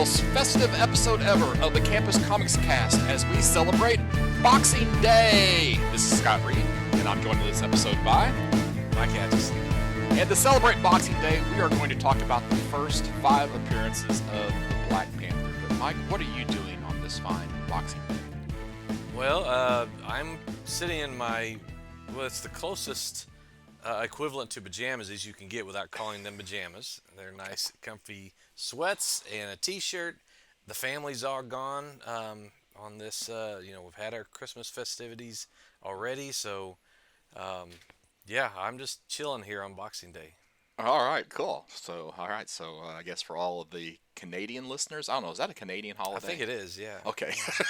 most festive episode ever of the Campus Comics Cast as we celebrate Boxing Day. This is Scott Reed, and I'm joined in this episode by Mike Atchison. And to celebrate Boxing Day, we are going to talk about the first 5 appearances of the Black Panther. But Mike, what are you doing on this fine Boxing Day? Well, I'm sitting in my, it's the closest equivalent to pajamas as you can get without calling them pajamas. They're nice, comfy sweats and a t-shirt. The family's all gone on this, we've had our Christmas festivities already, so yeah, I'm just chilling here on Boxing Day. All right, cool. So I guess for all of the Canadian listeners, I don't know, is that a Canadian holiday? I think it is, yeah. Okay. Yeah,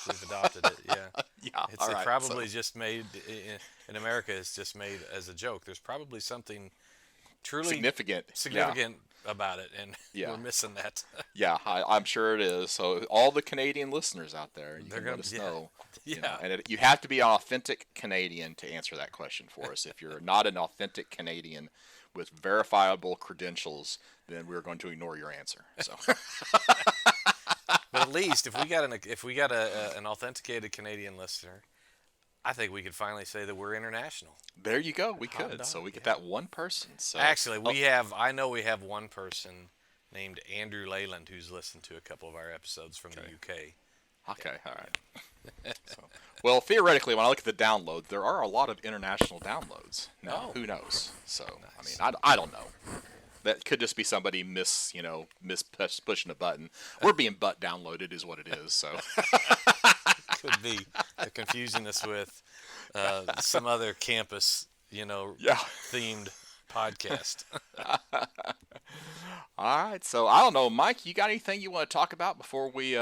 we've adopted it, yeah. Yeah, It's all right, probably just made, in America, it's just made as a joke. There's probably something truly significant about it, and we're missing that. Yeah, I'm sure it is. So all the Canadian listeners out there, you can let us know. Yeah. And you have to be an authentic Canadian to answer that question for us. If you're not an authentic Canadian with verifiable credentials, then we're going to ignore your answer. So. But at least if we got an authenticated Canadian listener, I think we could finally say that we're international. There you go. We could. So we get that one person. So actually, I know we have one person named Andrew Leyland who's listened to a couple of our episodes from the UK. Okay. All right. Well, theoretically, when I look at the download, there are a lot of international downloads. Now, who knows? So, nice. I mean, I don't know. That could just be somebody pushing a button. We're being butt downloaded is what it is. So could be. They're confusing us with some other campus, themed podcast. All right. So I don't know, Mike. You got anything you want to talk about before we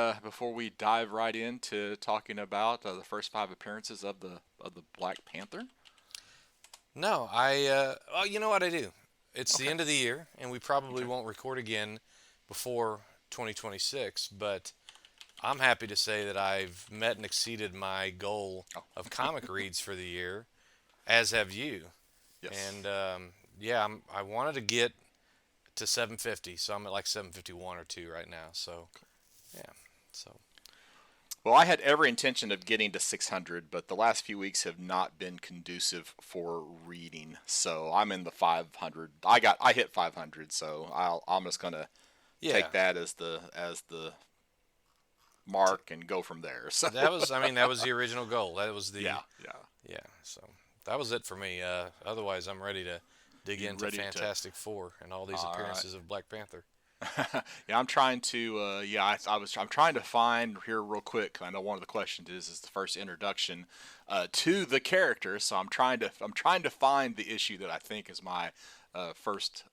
dive right into talking about the first 5 appearances of the Black Panther? No, you know what I do. It's the end of the year, and we probably won't record again before 2026, but I'm happy to say that I've met and exceeded my goal of comic reads for the year, as have you. Yes. And, I wanted to get to 750, so I'm at like 751 or 2 right now, so, yeah, so... Well, I had every intention of getting to 600, but the last few weeks have not been conducive for reading. So I'm in the 500. I hit 500, so I'm just gonna take that as the mark and go from there. So that was the original goal. That was the yeah. So that was it for me. Otherwise, I'm ready to dig into Fantastic Four and all these appearances of Black Panther. Yeah, I'm trying to. I'm trying to find here real quick. I know one of the questions is the first introduction to the character, so I'm trying to find the issue that I think is my first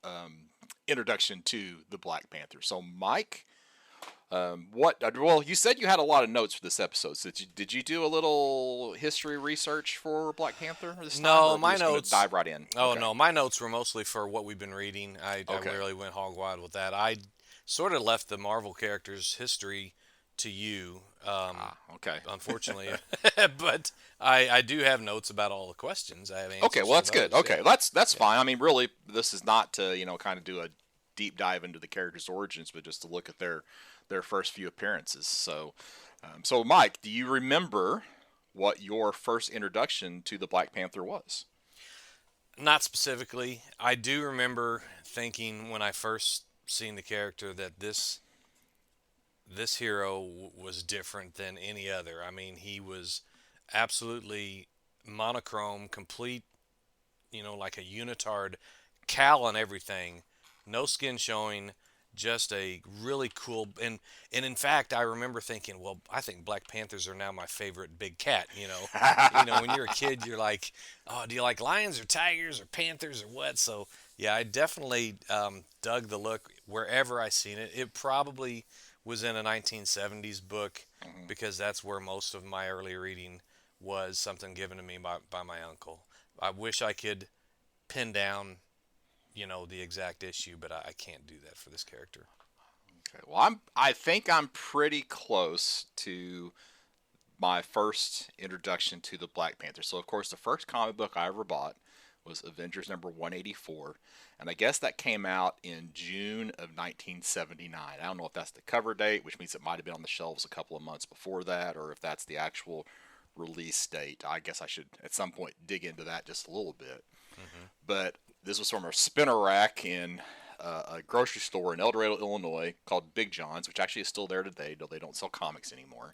introduction to the Black Panther. So, Mike, you said you had a lot of notes for this episode. So did you do a little history research for Black Panther this time? No, my notes dive right in. Oh, okay. No, my notes were mostly for what we've been reading. I really went hog wild with that. I sort of left the Marvel characters' history to you. Okay. Unfortunately, but I do have notes about all the questions. I have answers. Okay, well that's good. Okay, that's fine. I mean, really, this is not to kind of do a deep dive into the characters' origins, but just to look at their first few appearances. So, Mike, do you remember what your first introduction to the Black Panther was? Not specifically. I do remember thinking when I first seen the character that this hero was different than any other. I mean, he was absolutely monochrome, complete, like a unitard, cowl and everything, no skin showing. Just a really cool, and in fact, I remember thinking, well, I think Black Panthers are now my favorite big cat. When you're a kid, you're like, oh, do you like lions or tigers or panthers or what? So yeah, I definitely dug the look wherever I seen it. It probably was in a 1970s book because that's where most of my early reading was, something given to me by my uncle. I wish I could pin down the exact issue, but I can't do that for this character. Okay. Well, I think I'm pretty close to my first introduction to the Black Panther. So, of course, the first comic book I ever bought was Avengers number 184, and I guess that came out in June of 1979. I don't know if that's the cover date, which means it might have been on the shelves a couple of months before that, or if that's the actual release date. I guess I should at some point dig into that just a little bit. Hmm. But this was from a spinner rack in a grocery store in El Dorado, Illinois, called Big John's, which actually is still there today, though they don't sell comics anymore.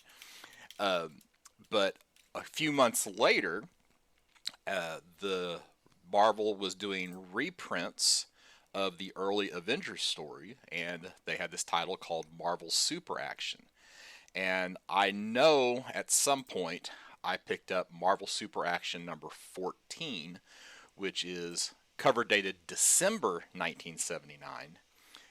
But a few months later, the Marvel was doing reprints of the early Avengers story, and they had this title called Marvel Super Action. And I know at some point I picked up Marvel Super Action number 14, which is cover dated December 1979.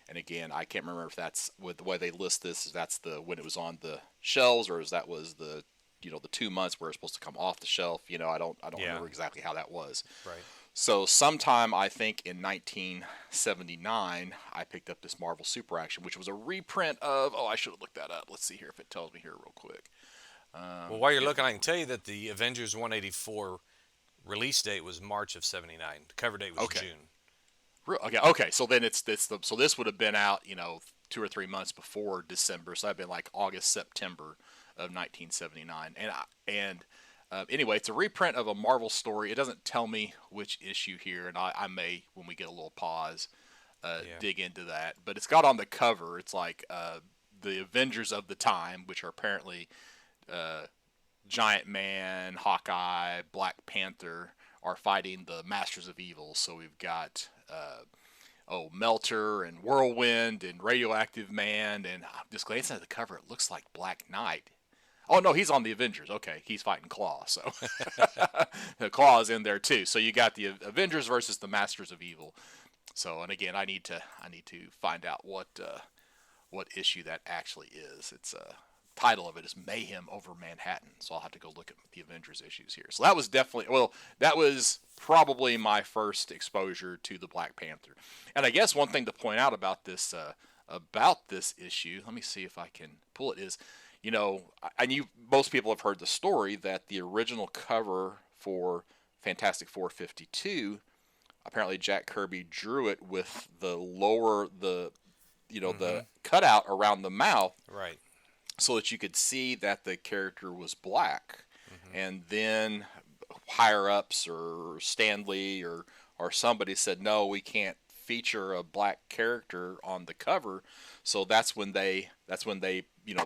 And again, I can't remember if that's with the way they list this, if that's the when it was on the shelves, or if that was the the 2 months where it's supposed to come off the shelf. I don't Yeah. remember exactly how that was. Right. So sometime I think in 1979, I picked up this Marvel Super Action, which was a reprint of. Oh, I should have looked that up. Let's see here if it tells me here real quick. Well, while you're Yeah. looking, I can tell you that the Avengers 184 release date was March of '79. The cover date was Okay. June. Okay. Okay. So then so this would have been out 2 or 3 months before December. So that'd been like August September of 1979. And anyway, it's a reprint of a Marvel story. It doesn't tell me which issue here, and I may, when we get a little pause, Yeah. dig into that. But it's got on the cover. It's like the Avengers of the time, which are apparently Giant Man, Hawkeye, Black Panther, are fighting the Masters of Evil. So we've got Melter and Whirlwind and Radioactive Man, and just glancing at the cover, it looks like Black Knight. Oh no, he's on the Avengers. Okay, he's fighting Claw, so the Claw is in there too. So you got the Avengers versus the Masters of Evil. So, and again, I need to find out what issue that actually is. It's title of it is Mayhem over Manhattan. So I'll have to go look at the Avengers issues here. So that was definitely that was probably my first exposure to the Black Panther. And I guess one thing to point out about this issue, let me see if I can pull it, is I knew most people have heard the story that the original cover for Fantastic Four 52, apparently Jack Kirby drew it with the cutout around the mouth Right. so that you could see that the character was black. Hmm. And then higher ups or Stanley or somebody said, no, we can't feature a black character on the cover. So that's when they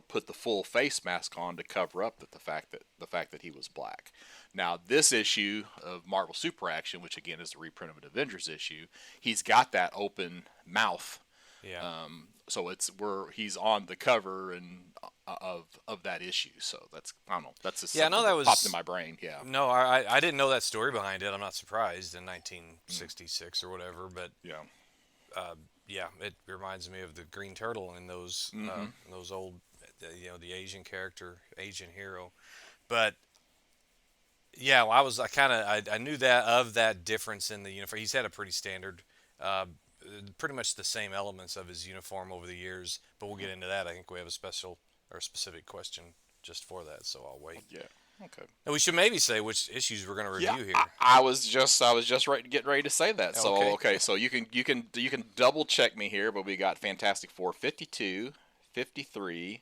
put the full face mask on to cover up the fact that he was black. Now this issue of Marvel Super Action, which again is the reprint of an Avengers issue, he's got that open mouth. Yeah. So it's where he's on the cover and of that issue. So that's, I don't know. That's just Yeah. I know something that that popped in was. my brain. Yeah. No, I didn't know that story behind it. I'm not surprised in 1966 or whatever, but Yeah. yeah, it reminds me of the Green Turtle in Mm-hmm. those old, the Asian character, Asian hero. But yeah, well, I knew that difference in the uniform. He's had a pretty standard, uh, pretty much the same elements of his uniform over the years. But we'll get into that. I think we have a special or specific question just for that, so I'll wait. Yeah. Okay. And we should maybe say which issues we're going to Yeah, review here. I was just getting ready to say that. So Okay. okay, so you can double check me here, but we got Fantastic Four 52, 53,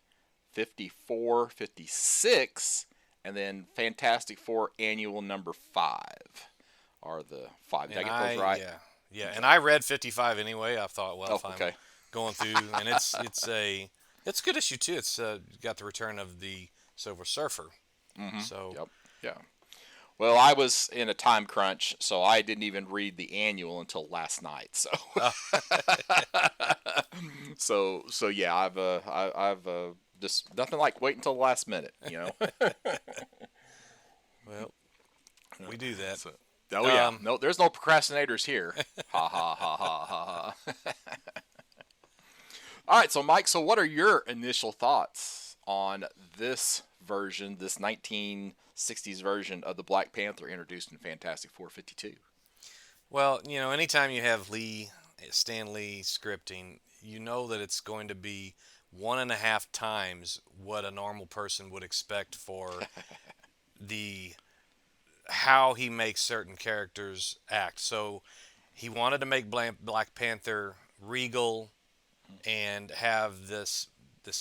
54, 56, and then Fantastic Four Annual number 5 are the five. Did I And get those right? yeah, and I read 55 anyway. I thought, well, Oh, if I'm okay. going through, and it's a good issue too. It's got the return of the Silver Surfer. Mm-hmm. So Yep. Yeah. Well, I was in a time crunch, so I didn't even read the annual until last night. So, uh, so yeah, I've just nothing like wait until the last minute. well, we do that. So, oh yeah, Um, no, there's no procrastinators here. Ha ha ha ha ha ha. All right, so Mike, so what are your initial thoughts on this version, this 1960s version of the Black Panther introduced in Fantastic Four 52? well, anytime you have Stan Lee scripting, you know that it's going to be 1.5 times what a normal person would expect for the how he makes certain characters act. So he wanted to make Black Panther regal and have this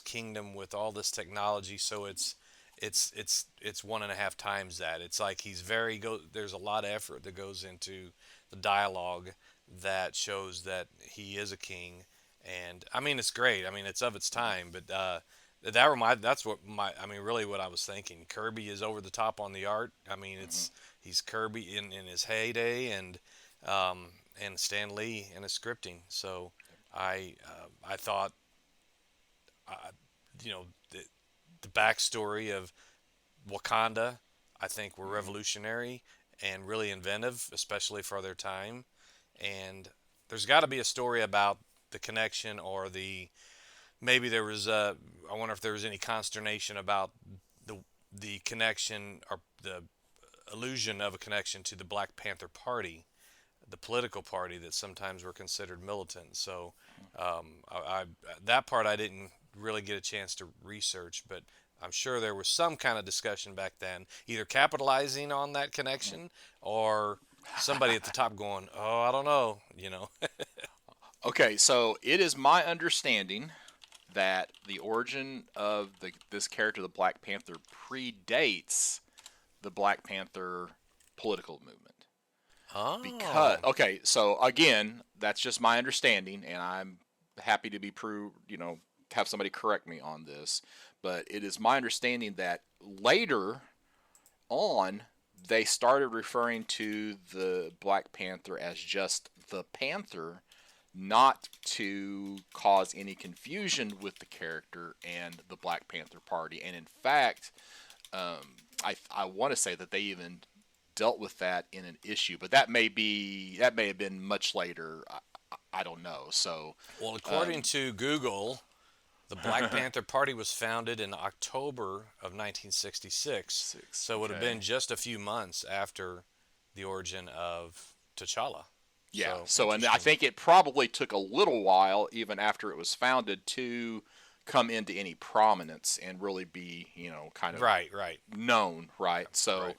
kingdom with all this technology. So it's one and a half times that. It's like he's very go. There's a lot of effort that goes into the dialogue that shows that he is a king. And I mean, it's great. I mean, it's of its time, but that's what I mean, really what I was thinking. Kirby is over the top on the art. I mean, Hmm. he's Kirby in his heyday, um, and Stan Lee in his scripting. So I thought, uh, you know, the backstory of Wakanda, I think were Hmm. revolutionary and really inventive, especially for their time. And there's got to be a story about the connection, or maybe there was I wonder if there was any consternation about the the connection, or the illusion of a connection to the Black Panther Party, the political party that sometimes were considered militant. So I that part I didn't really get a chance to research, but I'm sure there was some kind of discussion back then, either capitalizing on that connection, or somebody at the top going, "Oh, I don't know," you know. Okay, so it is my understanding that the origin of this character, the Black Panther, predates the Black Panther political movement. Because Oh, okay, so again, that's just my understanding, and I'm happy to be proved. Have somebody correct me on this, but it is my understanding that later on they started referring to the Black Panther as just the Panther, not to cause any confusion with the character and the Black Panther Party. And in fact, I want to say that they even dealt with that in an issue, but that may have been much later. I don't know. So, well, according um, to Google, the Black Panther Party was founded in October of 1966, six. so it would have been Okay. just a few months after the origin of T'Challa. Yeah. So So, and I interesting. think it probably took a little while, even after it was founded, to come into any prominence and really be, kind of Right, right, known, right? So, right.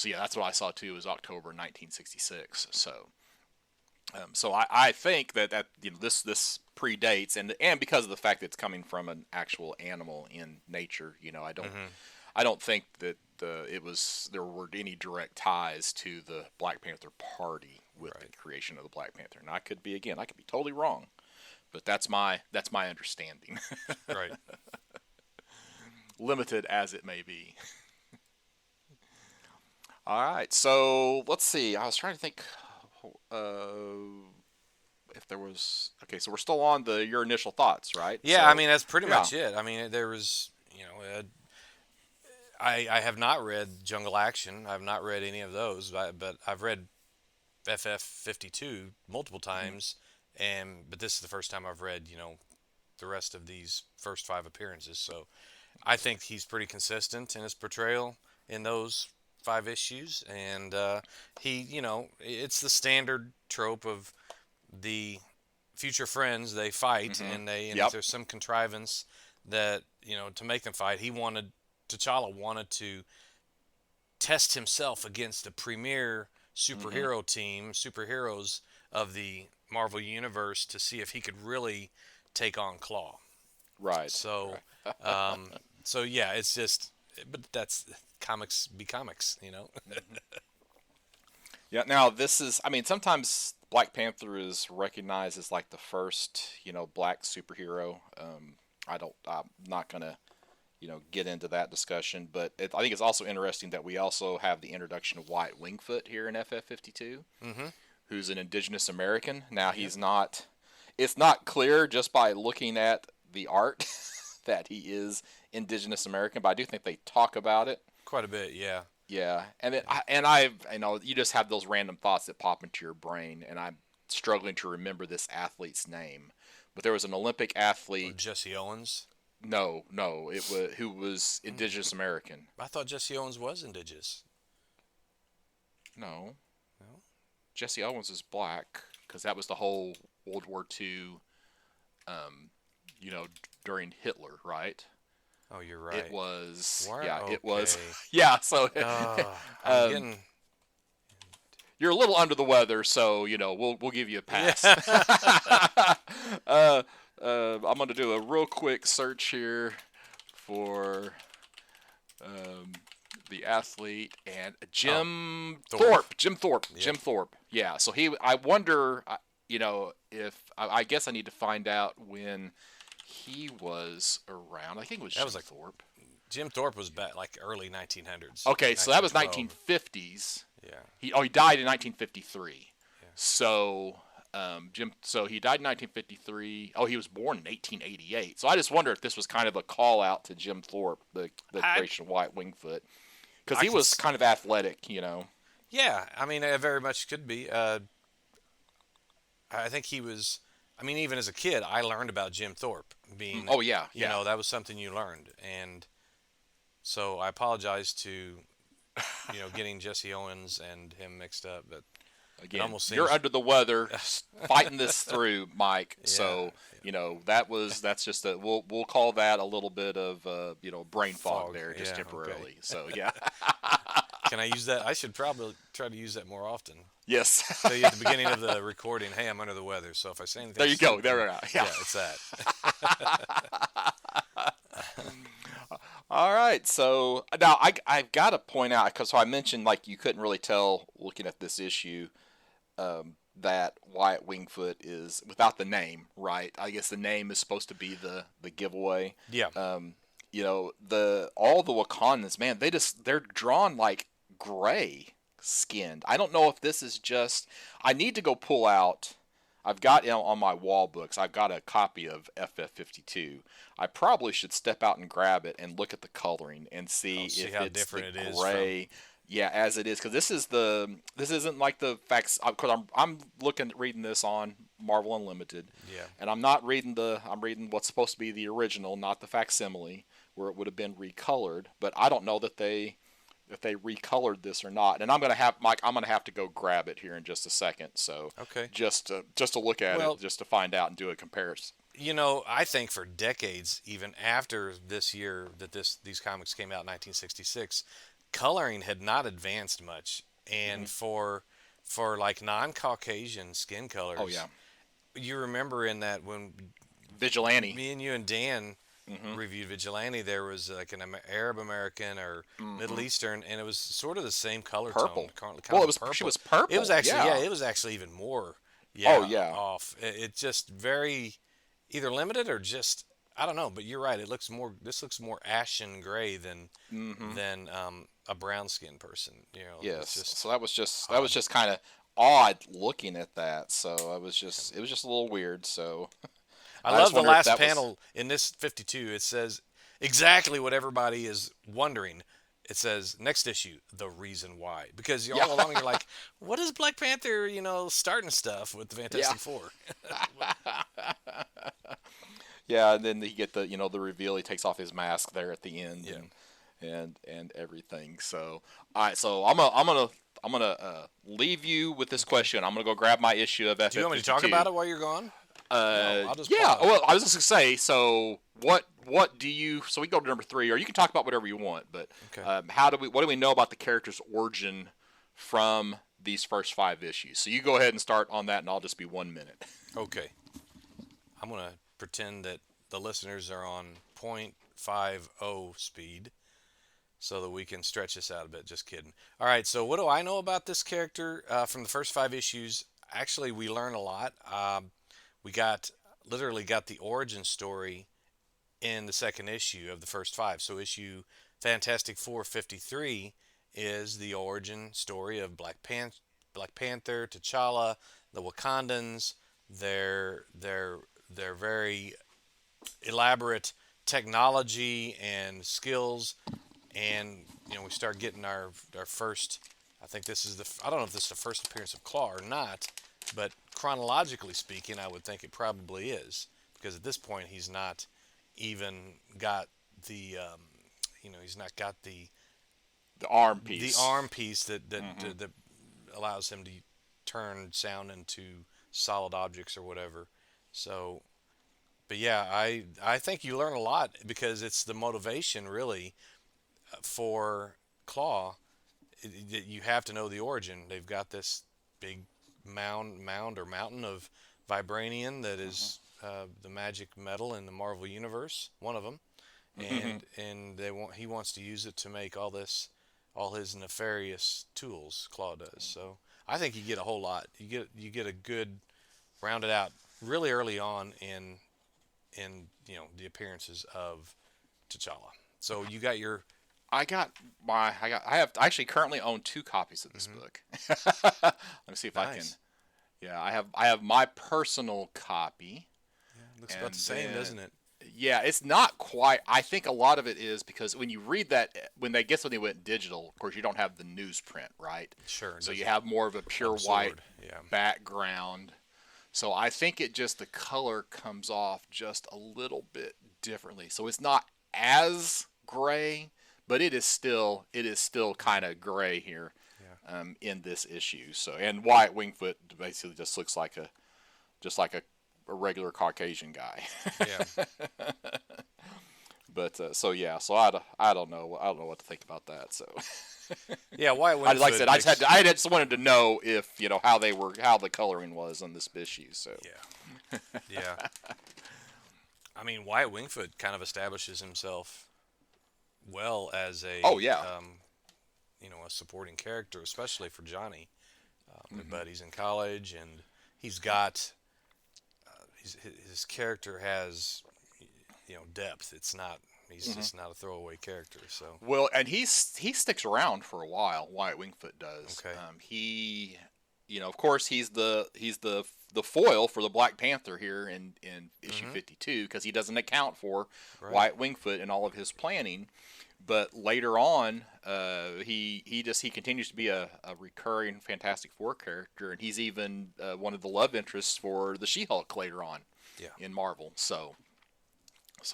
yeah, that's what I saw too. Was October 1966. So I think that this predates, and because of the fact that it's coming from an actual animal in nature, Hmm. I don't think that there were any direct ties to the Black Panther Party with the Right, creation of the Black Panther. And I could be totally wrong, but that's my understanding, right. limited as it may be. All right, so let's see. I was trying to think if there was. Okay, so we're still on the your initial thoughts, right? Yeah, I So, mean that's pretty yeah. much it. I mean there was, I have not read Jungle Action. I've not read any of those, but I've read FF 52 multiple Hmm. times, but this is the first time I've read, the rest of these first five appearances. So I think he's pretty consistent in his portrayal in those five issues, and it's the standard trope of the future friends. They fight, Hmm. and if Yep. there's some contrivance that to make them fight, T'Challa wanted to test himself against the premier Hmm. superheroes of the Marvel universe to see if he could really take on Claw. Right. So, Right. um, so yeah, it's just, but that's comics be comics. Mhm. Yeah. Now this is. I mean, sometimes Black Panther is recognized as like the first, black superhero. I'm not gonna, get into that discussion, but I think it's also interesting that we also have the introduction of Wyatt Wingfoot here in FF52, Mm-hmm. who's an Indigenous American. Now Yep. he's not. It's not clear just by looking at the art that he is Indigenous American, but I do think they talk about it. Quite a bit. Yeah. Yeah, and then Yeah. you just have those random thoughts that pop into your brain, and I'm struggling to remember this athlete's name, but there was an Olympic Or athlete. Jesse Owens. No, no, it was who was Mm. Indigenous American. I thought Jesse Owens was indigenous. No, No. Jesse Owens is black because that was the whole World War II. Um, you know, during Hitler, right? Oh, you're It right. was, Where? yeah, it was, Okay. yeah. So, I'm um, getting. you're a little under the weather, so we'll give you a Yeah. pass. uh, I'm gonna do a real quick search here for um, the athlete and Oh, Jim Thorpe. Thorpe. Jim Thorpe. Yep. Jim Thorpe. Yeah. So I wonder, if I guess I need to find out when he was around. I think it was That Jim was like Thorpe. Jim Thorpe was back like early 1900s, Okay, so that was 1912. 1950s. Yeah. He died in 1953. Yeah. So so he died in 1953. Oh, he was born in 1888. So I just wonder if this was kind of a call out to Jim Thorpe, the I creation of White Wingfoot, because I he can. was kind of athletic. Yeah. I mean, it very much could be. I think he was. I mean, even as a kid, I learned about Jim Thorpe being. Oh yeah, You yeah. know, that was something you learned, and so I apologize to getting Jesse Owens and him mixed up, but it Again, almost you're seems. under the weather, fighting this through, Mike. Yeah. So that's just we'll call that a little bit of brain fog Fog. there, just Yeah. Okay. temporarily. So yeah, Can I use that? I should probably try to use that more often. yes. Tell you at the beginning of the recording, hey, I'm under the weather. So if I say anything, There you go. stupid, There we are. Yeah. yeah, it's that. All right. So now I've got to point out because I mentioned like you couldn't really tell looking at this issue that Wyatt Wingfoot is without the name, right? I guess the name is supposed to be the giveaway. Yeah. The all the Wakandans, man, they're drawn like gray skinned. I don't know if this is just. I need to go pull out. I've got on my wall books. I've got a copy of FF52. I probably should step out and grab it and look at the coloring and see See if how it's the different it is gray. Yeah, as it is, because this isn't like the facts. Because I'm reading this on Marvel Unlimited, Yeah. and I'm reading what's supposed to be the original, not the facsimile, where it would have been recolored. But I don't know that they if they recolored this or not. And I'm gonna have Mike. I'm gonna have to go grab it here in just a second. So Okay. just to look at Well, it, just to find out and do a comparison. I think for decades, even after this year that these comics came out in 1966, coloring had not advanced much, and for like non-Caucasian skin Oh colors, yeah, you remember in that when Vigilante. me and you and Dan Hmm. reviewed Vigilante, there was like an Arab American or Middle Hmm. Eastern, and it was sort of the same color Purple. tone, kind Well, of it was she purple. was purple. It was actually, yeah, Yeah. it was actually even more, Oh yeah, yeah. off. It just very either limited or just I don't know. But you're right. This looks more ashen gray than Hmm. a brown skinned person. It's Yes. just So that was odd. just kind of odd looking at that. So it was just a little weird. So I I just love the wonder if last that was. panel in this 52. It says exactly what everybody is wondering. It says next issue, the reason why. Because Yeah. all along you're like, what is Black Panther, starting stuff with the Yeah. Fantastic Four? Yeah, and then you get the reveal. He takes off his mask there at the end, Yeah. and everything. So, all right. So I'm gonna leave you with this question. I'm gonna go grab my issue of Do you want me to talk FF52. about it while you're gone? No, I'll just Yeah. pause. Well, I was just gonna say. So what do you? So we go to number 3, or you can talk about whatever you want. But Okay. what do we know about the character's origin from these first 5 issues? So you go ahead and start on that, and I'll just be 1 minute. Okay. I'm going to pretend that the listeners are on 0.50 speed so that we can stretch this out a bit. Just kidding. All right, so what do I know about this character from the first 5 issues? Actually, we learn a lot. We literally got the origin story in the second issue of the first 5. So issue Fantastic Four 53 is the origin story of Black Panther, T'Challa, the Wakandans, their very elaborate technology and skills, and we start getting our first. I think this is I don't know if this is the first appearance of Claw or not, but chronologically speaking, I would think it probably is because at this point he's not even got the he's not got The arm the piece. arm piece that Hmm. that allows him to turn sound into solid objects or whatever. So, but yeah, I think you learn a lot because it's the motivation really for Claw. You have to know the origin. They've got this big mound or mountain of vibranium that is the magic metal in the Marvel universe, one of them, Mm-hmm. and he wants to use it to make all his nefarious tools. Claw does. So I think you get a whole lot. You get a good rounded out really early on in the appearances of T'Challa. So you got your I have I actually currently own 2 copies of this mhm, book. Let me see if I can. nice. Yeah, I have my personal copy, Yeah, looks about the and same, then doesn't it? yeah, it's not quite. I think a lot of it is because when you read that, when they went digital, of course you don't have the newsprint, right? Sure, it So you doesn't have more of a pure white absorb. Yeah. background. So I think it just the color comes off just a little bit differently. So it's not as gray, but it is still kind of gray here Yeah. in this issue. So and Wyatt Wingfoot basically just looks like a regular Caucasian guy. Yeah. But so yeah, so I don't know what to think about that. So Yeah, Wyatt like I Wingfoot said, makes I just wanted to know if how the coloring was on this issue. So yeah. Yeah. I mean, Wyatt Wingfoot kind of establishes himself well as oh yeah, a supporting character, especially for Johnny. hmm But he's in college, and he's got his character has depth. It's not he's hmm just not a throwaway character. So well, and he sticks around for a while. Wyatt Wingfoot does. okay, Of course, he's the foil for the Black Panther here in issue mm-hmm. 52 because he doesn't account for Right, Wyatt Wingfoot in all of his planning. But later on, he continues to be a recurring Fantastic Four character, and he's even one of the love interests for the She-Hulk later on yeah, in Marvel. So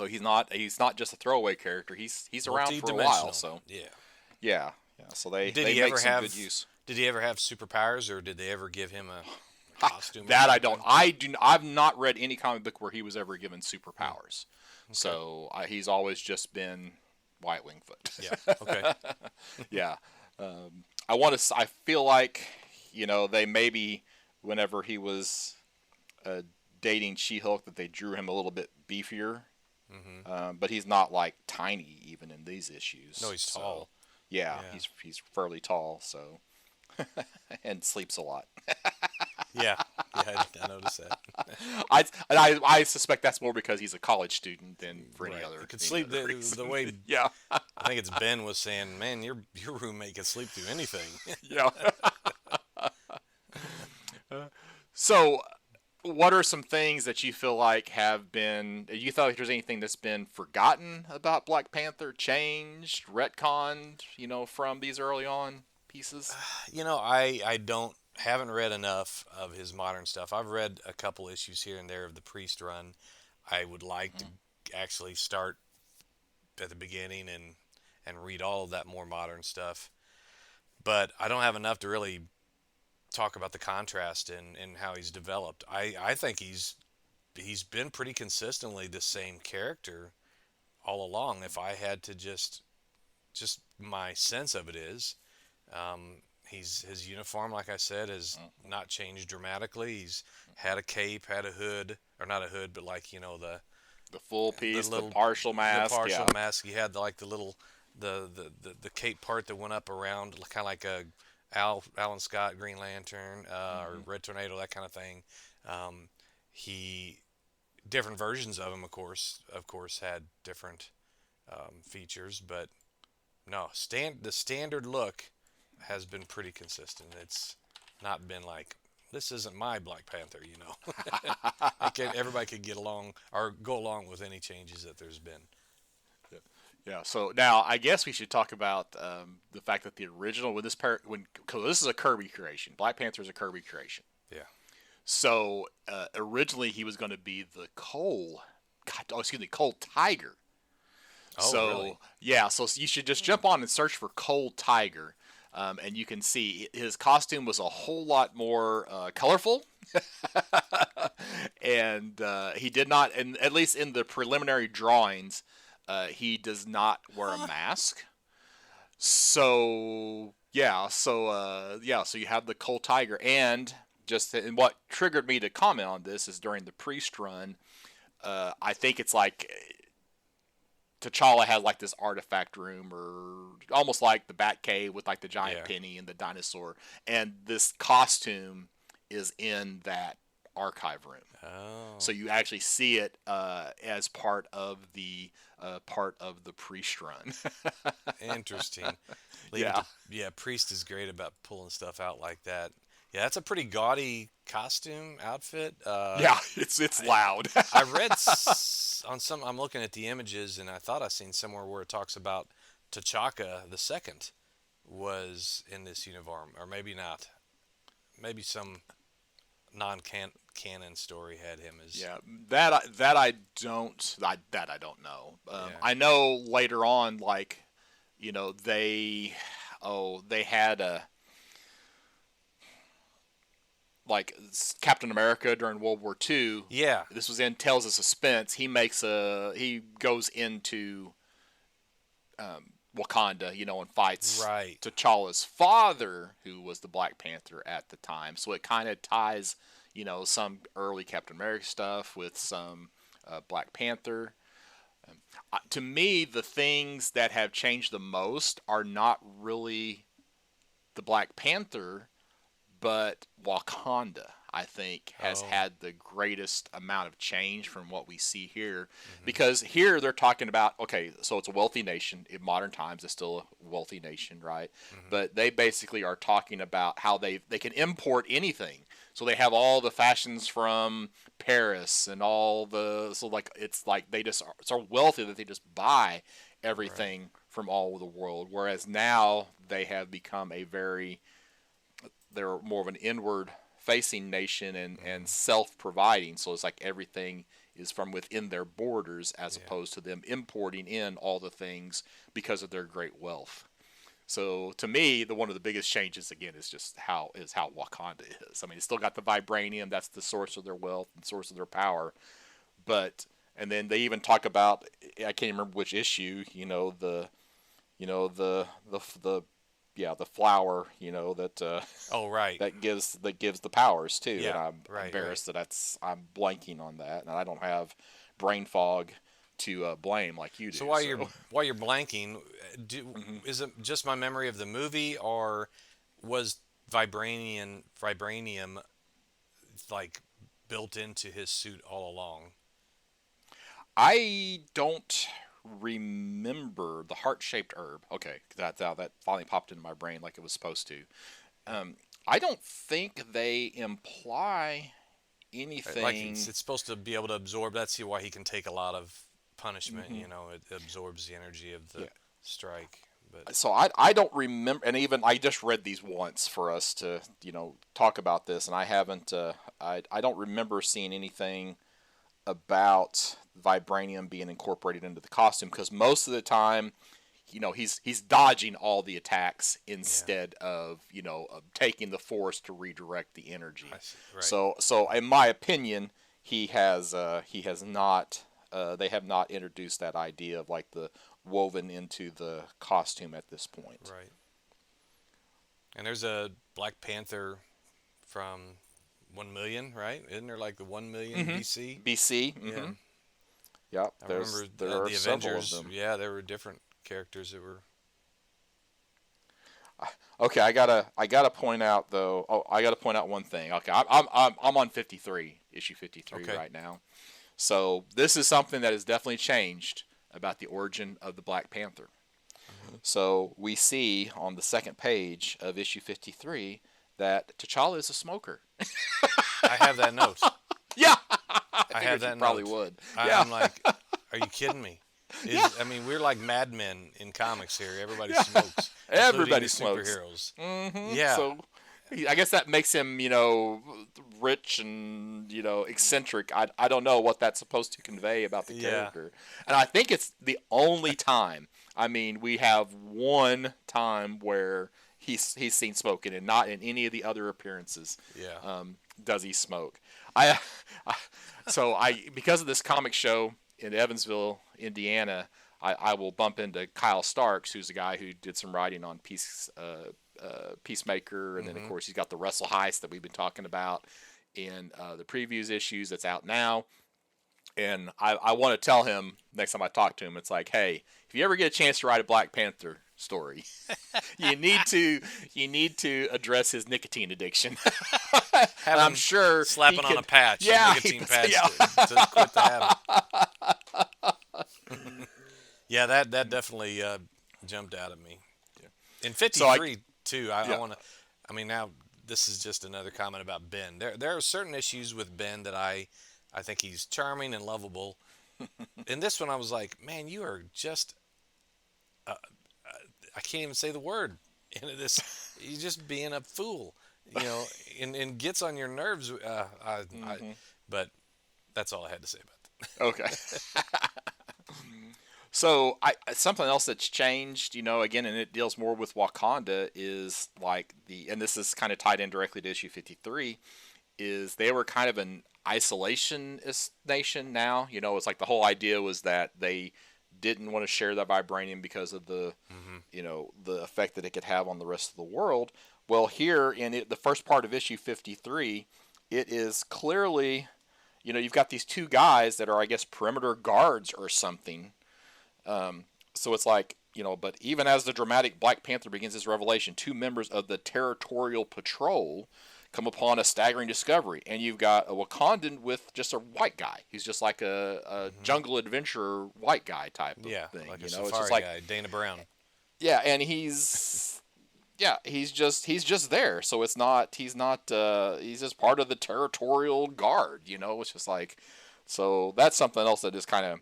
he's not just a throwaway character. He's around for a while. multi-dimensional. So Yeah. yeah, yeah. So they Did they he make ever some have? good use. Did he ever have superpowers, or did they ever give him a Ha, costume or that I don't. something? I've not read any comic book where he was ever given Hmm. superpowers. Okay. So he's always just been White Yeah. Wingfoot. Okay. Yeah. I want to. I feel like they maybe whenever he was uh, dating She-Hulk that they drew him a little bit beefier. Hmm. But he's not like tiny even in these issues. No, he's So tall. yeah, Yeah. he's fairly tall. So and sleeps a lot. Yeah. Yeah. I noticed that. I suspect that's more because he's a college student than for Right. He could any sleep other the reason. way Yeah, I think it's Ben was saying, man, your roommate can sleep through anything. yeah. So, what are some things that you feel like have been? You thought there's anything that's been forgotten about Black Panther, changed, retconned? From these early on pieces. I don't haven't read enough of his modern stuff. I've read a couple issues here and there of the Priest run. I would like to Mm-hmm. actually start at the beginning and read all of that more modern stuff. But I don't have enough to really talk about the contrast and how he's developed. I think he's been pretty consistently the same character all along. If I had to just my sense of it is, his uniform, like I said, has not changed dramatically. He's had a cape, had a hood, or not a hood, but like The full the piece, the little partial the mask. partial Yeah. mask. He had like the little the cape part that went up around, kind of like a Alan Scott Green Lantern or Mm-hmm. Red Tornado, that kind of thing. Um, he different versions of him, of course, had different features, but no, the standard look has been pretty consistent. It's not been like this isn't my Black Panther. Everybody could get along or go along with any changes that there's been. Yeah. So now I guess we should talk about the fact that the original with cause this is a Kirby creation. Black Panther is a Kirby creation. Yeah. So originally he was going to be the Cold Tiger. Oh, So really? yeah, so you should just jump on and search for Cold Tiger, and you can see his costume was a whole lot more colorful, and he did not, and at least in the preliminary drawings, he does not wear a Huh? mask. So So you have the Coal Tiger, and and what triggered me to comment on this is during the priest run. I think it's like T'Challa has like this artifact room, or almost like the Bat Cave with like the giant Yeah. penny and the dinosaur, and this costume is in that archive room. Oh, So you actually see it as part of the priest run. interesting. Leave it Yeah, to Yeah. Priest is great about pulling stuff out like that. Yeah, that's a pretty gaudy costume outfit. yeah, it's I loud. I read on some. I'm looking at the images, and I thought I seen somewhere where it talks about T'Chaka the second was in this uniform, or maybe not. Maybe some non-canon story had him as. Yeah, that I don't that I don't know. Yeah. I know later on, like they had a like Captain America during World War II. Yeah. This was in Tales of Suspense. He goes into Wakanda, and fights Right. T'Challa's father, who was the Black Panther at the time. So it kind of ties, some early Captain America stuff with some Black Panther. To me, the things that have changed the most are not really the Black Panther, but Wakanda, I think, has Oh. had the greatest amount of change from what we see here. Hmm. Because here they're talking about, okay, so it's a wealthy nation. In modern times, it's still a wealthy nation, right? Hmm. But they basically are talking about how they can import anything. So they have all the fashions from Paris and so like it's like they just are so wealthy that they just buy Right. everything from all over the world. Whereas now they have become they're more of an inward facing nation and Hmm. self providing. So it's like everything is from within their borders as Yeah. opposed to them importing in all the things because of their great wealth. So to me, one of the biggest changes again is just how Wakanda is. I mean, it's still got the vibranium. That's the source of their wealth and source of their power. But and then they even talk about, I can't remember which issue. The yeah, the flower. Oh, right. That gives the powers too. And Yeah. I'm Right. Right. embarrassed I'm blanking on that, and I don't have brain fog to blame like you do. So So while you're blanking, mhm. is it just my memory of the movie, or was vibranium like built into his suit all along? I don't remember the heart-shaped herb. Okay, that finally popped into my brain like it was supposed to. Um, I don't think they imply Like anything. it's supposed to be able to absorb. That's why he can take a lot of punishment. Hmm. It absorbs the energy of the Yeah. strike. But So I don't remember, and even I just read these once for us to talk about this, and I haven't. I don't remember seeing anything about vibranium being incorporated into the costume because most of the time, he's dodging all the attacks yeah, instead of taking the force to redirect the energy. I see. Right. So in my opinion, he has not. They have not introduced that idea of like the woven into the costume at this point. Right. And there's a Black Panther from 1 million, right? Isn't there like the 1 million Mm-hmm. BC? BC. Yeah. Mm-hmm. Yep. I remember There are the several of Avengers. them. Yeah, there were different characters that were. Okay, I gotta point out though. Oh, I gotta point out one thing. Okay, I'm on 53, issue 53 Okay. right now. So this is something that has definitely changed about the origin of the Black Panther. Hmm. So we see on the second page of issue 53 that T'Challa is a smoker. I have that note. Yeah, I I have figured you that probably note. would. Yeah, I'm like, are you kidding me? yeah, I mean, we're like madmen in comics here. Everybody yeah. smokes, including the Everybody smokes. superheroes. Hmm. Yeah, So I guess that makes him, rich and, eccentric. I don't know what that's supposed to convey about the yeah, character. And I think it's the only time. I mean, we have one time where he's seen smoking, and not in any of the other appearances yeah. does he smoke. I, I because of this comic show in Evansville, Indiana. I will bump into Kyle Starks, who's the guy who did some writing on Peacemaker, and then of Mm-hmm. course he's got the Wrestle Heist that we've been talking about in the previews issues that's out now. And I want to tell him next time I talk to him, it's like, hey, if you ever get a chance to write a Black Panther story, you need to address his nicotine addiction. Have And I'm him sure he slapping on could. a patch, a Yeah, nicotine patch, yeah. to quit the habit. Yeah, that definitely jumped out at me. In So I '53 too, I yeah. want to. I mean, now this is just another comment about Ben. There are certain issues with Ben that I think he's charming and lovable. In this one, I was like, man, you are just I can't even say the word. Into this, you're just being a fool, you know, and gets on your nerves. Hmm. But that's all I had to say about Okay. So something else that's changed, again, and it deals more with Wakanda is like and this is kind of tied in directly to issue 53, is they were kind of an isolationist nation now. It's like the whole idea was that they didn't want to share that vibranium because of the, that. Mm-hmm. the effect that it could have on the rest of the world. Well, here in the first part of issue 53, it is clearly, you've got these two guys that are, I guess, perimeter guards or something. So it's like, but even as the dramatic Black Panther begins his revelation, two members of the Territorial Patrol come upon a staggering discovery, and you've got a Wakandan with just a white guy. He's just like a Mm-hmm. jungle adventurer white guy type of Yeah, thing. like a It's just safari like, guy, Dana Brown. yeah, and he's just there. So it's not he's just part of the Territorial Guard. It's just like, so that's something else that just kind of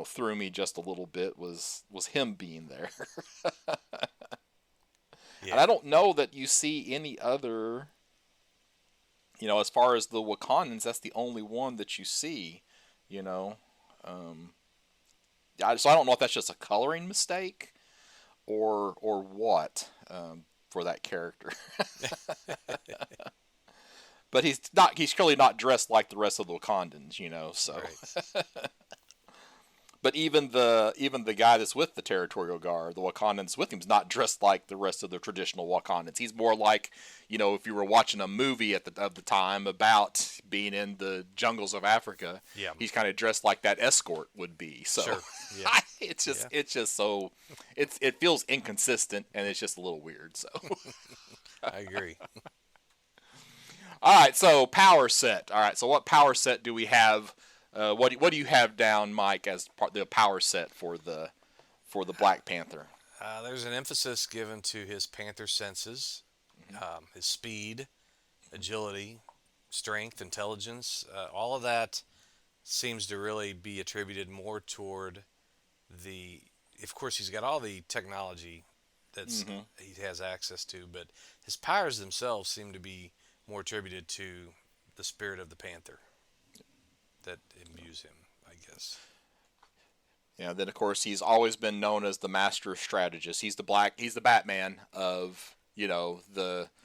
threw me just a little bit was him being there. And Yeah. I don't know that you see any other, as far as the Wakandans, that's the only one that you see, you know. Um, so I don't know if that's just a coloring mistake or what, for that character. But he's clearly not dressed like the rest of the Wakandans, so. Right. But even the guy that's with the Territorial Guard, the Wakandans with him, is not dressed like the rest of the traditional Wakandans. He's more like, if you were watching a movie of the time about being in the jungles of Africa, Yeah. he's kind of dressed like that escort would be. So Sure. Yeah. it's Yeah. just so it feels inconsistent, and it's just a little weird. So I agree. all right, so power set. All right, so what power set do we have? What do you have down, Mike, as the power set for the Black Panther? There's an emphasis given to his panther senses, his speed, agility, strength, intelligence. All of that seems to really be attributed more toward the. Of course, he's got all the technology that's Mm-hmm. he has access to, but his powers themselves seem to be more attributed to the spirit of the panther that imbues him, I guess. Yeah. Then of course he's always been known as the master strategist. He's the Batman of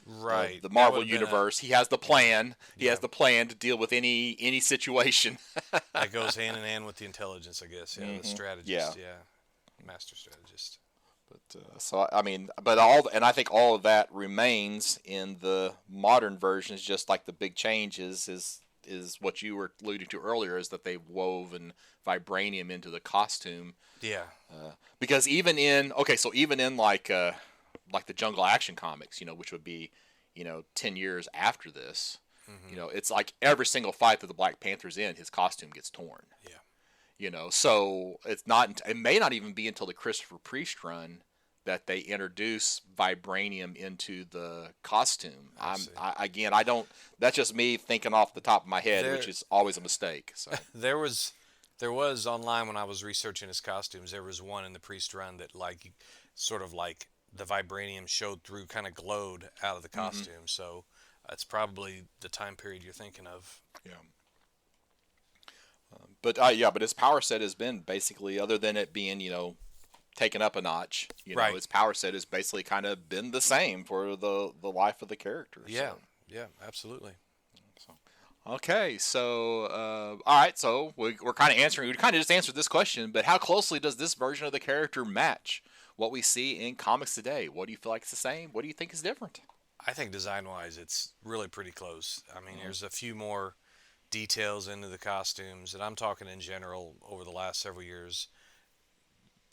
Right. the That Marvel would have been universe. He has the plan. He yeah. has the plan to deal with any situation. That goes hand in hand with the intelligence, I guess. Yeah, the Yeah. strategist. Yeah, master strategist. But so I mean, and I think all of that remains in the modern versions. Just like the big change is what you were alluding to earlier, is that they've woven vibranium into the costume. Yeah. Because even in like the Jungle Action comics, which would be 10 years after this, it's like every single fight that the Black Panther's in, his costume gets torn. Yeah. So it may not even be until the Christopher Priest run that they introduce vibranium into the costume. I don't. That's just me thinking off the top of my head, which is always a mistake. So There was online when I was researching his costumes. There was one in the Priest run that sort of like the vibranium showed through, kind of glowed out of the costume. So that's probably the time period you're thinking of. yeah. But his power set has been basically, other than it being taken up a notch, Right. its power set has basically kind of been the same for the life of the character. Yeah. So. Yeah. Absolutely. So, Okay, so all right, so we're kind of answering. We kind of just answered this question, but how closely does this version of the character match what we see in comics today? What do you feel like it's the same? What do you think is different? I think design wise, it's really pretty close. I mean, Hmm. there's a few more details into the costumes, and I'm talking in general over the last several years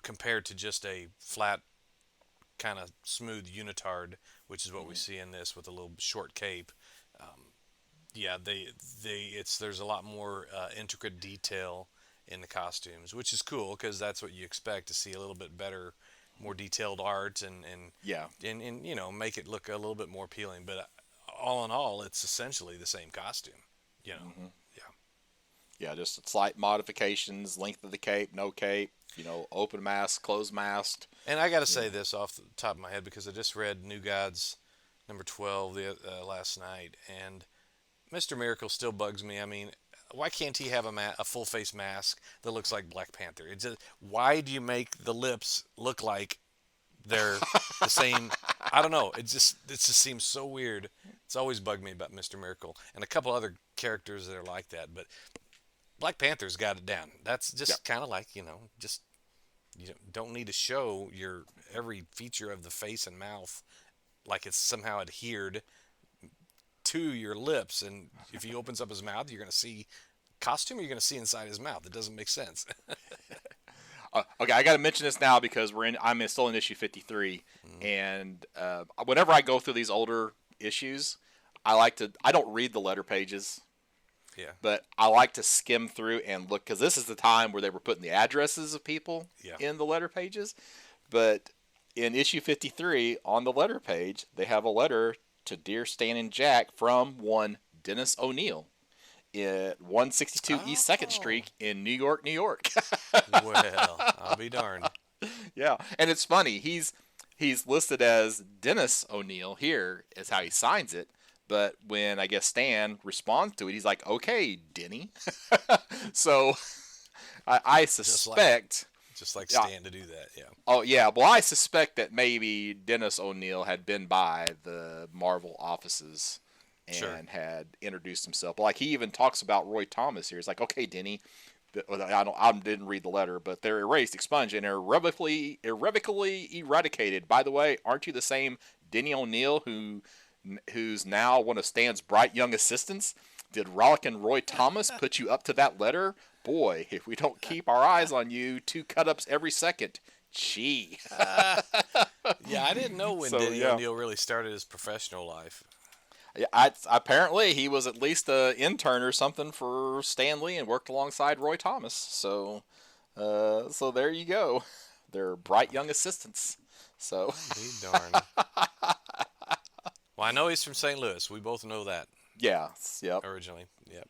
compared to just a flat, kind of smooth unitard, which is what we Hmm. see in this with a little short cape. Yeah, it's there's a lot more intricate detail in the costumes, which is cool because that's what you expect to see a little bit better, more detailed art Yeah. and make it look a little bit more appealing. But all in all, it's essentially the same costume. You know, Hmm. yeah. Yeah, just slight modifications, length of the cape, no cape, open mask, closed mask. And I got to You say know. this off the top of my head because I just read New Gods number 12 last night, and Mr. Miracle still bugs me. I mean, why can't he have a full face mask that looks like Black Panther? It's just, why do you make the lips look like they're the same? I don't know. It just seems so weird. It's always bugged me about Mr. Miracle and a couple other characters that are like that, but Black Panther's got it down. That's Yeah. just kind of like just you don't need to show your every feature of the face and mouth like it's somehow adhered to your lips. And if he opens up his mouth, you're going to see costume, or you're going to see inside his mouth. It doesn't make sense. Okay, I got to mention this now because still in issue 53, Mm, and whenever I go through these older issues, I don't read the letter pages, yeah, but I like to skim through and look because this is the time where they were putting the addresses of people yeah. in the letter pages. But in issue 53, on the letter page, they have a letter to Dear Stan and Jack from one Dennis O'Neill at 162 East 2nd Oh, Street in New York, New York. well, I'll be darned. Yeah, and it's funny. He's listed as Dennis O'Neill here is how he signs it. But when I guess Stan responds to it, he's like, "Okay, Denny." So I Just like suspect. just like Yeah. Stan to do that. Yeah, Oh yeah. Well, I suspect that maybe Dennis O'Neill had been by the Marvel offices sure. and had introduced himself. Like he even talks about Roy Thomas here. He's like, "Okay, Denny." I didn't read the letter, but they're erased, expunged, and irrevocably eradicated. By the way, aren't you the same Denny O'Neill who's now one of Stan's bright young assistants? Did Rollickin' Roy Thomas put you up to that letter? Boy, if we don't keep our eyes on you, two cut-ups every second. Gee. Uh, yeah, I didn't know when So Denny yeah, O'Neill really started his professional life. yeah. Apparently he was at least an intern or something for Stan Lee and worked alongside Roy Thomas. So there you go. They're bright young assistants. So I'll be darned. Well, I know he's from St. Louis. We both know that yeah, yep. originally. Yep.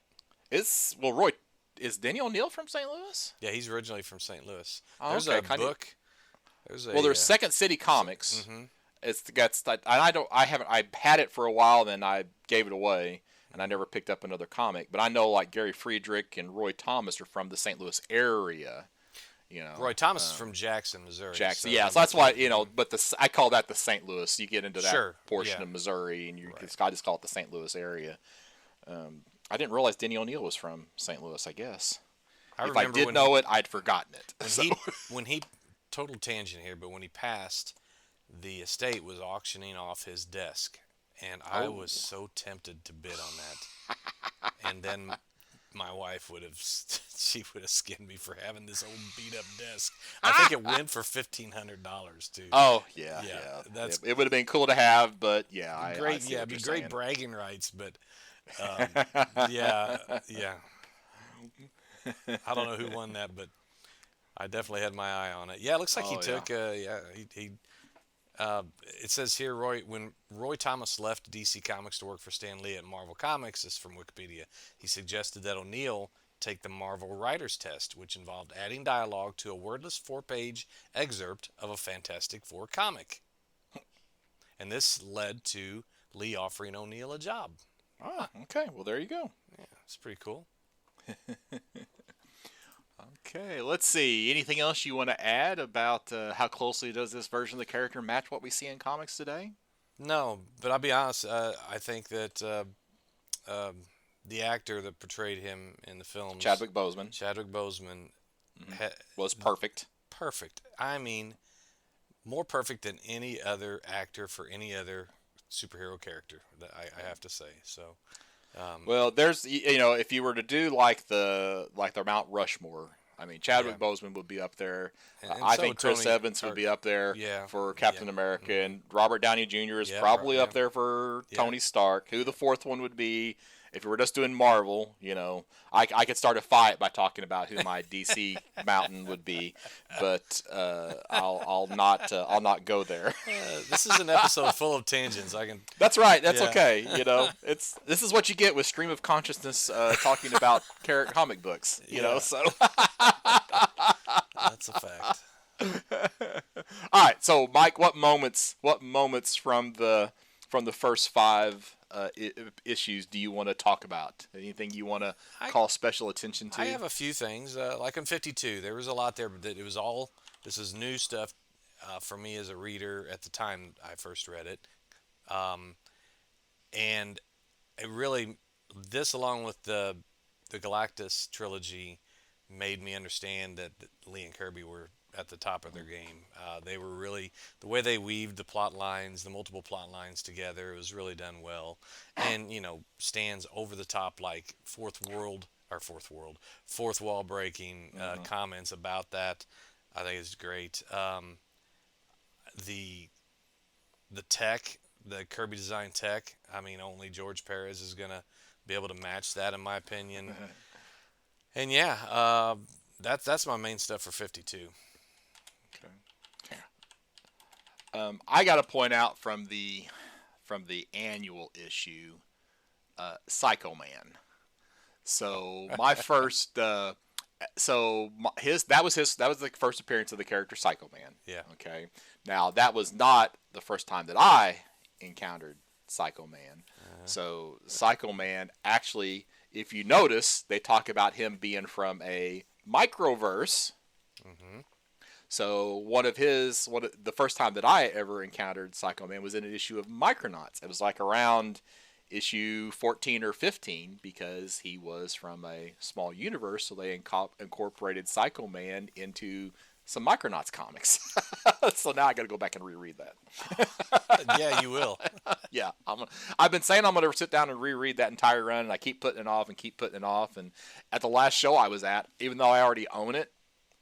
Roy is Denny O'Neill from St. Louis? Yeah, he's originally from St. Louis. Oh, There's okay, a kind of. book. There's Well, a there's Second City Comics. mm-hmm. It's got and I haven't I had it for a while, then I gave it away, and I never picked up another comic. But I know like Gary Friedrich and Roy Thomas are from the St. Louis area. You know, Roy Thomas is from Jackson, Missouri. Jackson. So Yeah, he so must that's have. why Mhm. But I call that the St. Louis. You get into that Sure. portion Yeah. of Missouri, and Right. I just call it the St. Louis area. I didn't realize Denny O'Neill was from St. Louis. I guess I if I remember did know it, I'd forgotten it. when So he when he total tangent here, but when he passed, the estate was auctioning off his desk, and I oh, was so tempted to bid on that. And then my wife would have she would have skinned me for having this old beat up desk. I think it went for $1,500 too. oh yeah, Yeah, yeah. that's It would have been cool to have, but yeah, I great. see Yeah, what it'd you're be great saying. bragging rights, but yeah, yeah. I don't know who won that, but I definitely had my eye on it. Yeah, it looks like he Oh yeah. took. Yeah, he it says here, when Roy Thomas left DC Comics to work for Stan Lee at Marvel Comics, this is from Wikipedia, he suggested that O'Neill take the Marvel Writers Test, which involved adding dialogue to a wordless 4-page excerpt of a Fantastic Four comic. And this led to Lee offering O'Neill a job. Oh, okay. Well, there you go. Yeah, it's pretty cool. Okay, let's see. Anything else you want to add about how closely does this version of the character match what we see in comics today? No, but I'll be honest. I think that the actor that portrayed him in the films, Chadwick Boseman. Chadwick Boseman, Hmm. ha- Was perfect. perfect. I mean, more perfect than any other actor for any other superhero character that I have to say. So, um, Well, there's if you were to do like the Mount Rushmore, I mean yeah, Chadwick Boseman would be up there. and I so think Chris Tony, Evans would or be up there yeah, for yeah, Captain America, hmm and Robert Downey Jr. is yeah, probably yeah, up there for yeah. Tony Stark. Who the fourth one would be? If we were just doing Marvel, I could start a fight by talking about who my DC mountain would be, but I'll not go there. This is an episode full of tangents. I can, That's right. That's yeah, okay. This is what you get with stream of consciousness talking about comic books. yeah, So that's a fact. all right. So Mike, what moments from the first five issues do you want to talk about? Anything you want to I call special attention I to? have a few things. Like in 52, there was a lot there, but it was all this is new stuff for me as a reader at the time I first read it, um, and it really this along with the Galactus trilogy made me understand that Lee and Kirby were at the top of their game. They were really the way they weaved the plot lines, the multiple plot lines together. It was really done well, and Stan's over the top like fourth wall breaking Hmm. comments about that. I think is great. The the tech, the Kirby design tech. I mean, only George Perez is gonna be able to match that, in my opinion. And yeah, that's my main stuff for 52. Okay. I got to point out from the annual issue, Psycho Man. So my first, his that was the first appearance of the character Psycho Man. Yeah. Okay. Now that was not the first time that I encountered Psycho Man. So Psycho Man actually, if you notice, they talk about him being from a microverse. hmm So the first time that I ever encountered Psycho Man was in an issue of Micronauts. It was like around issue 14 or 15 because he was from a small universe, so they incorporated Psycho Man into some Micronauts comics. So now I got to go back and reread that. Yeah, you will. Yeah, I've been saying I'm going to sit down and reread that entire run, and I keep putting it off and keep putting it off. And at the last show I was at, even though I already own it,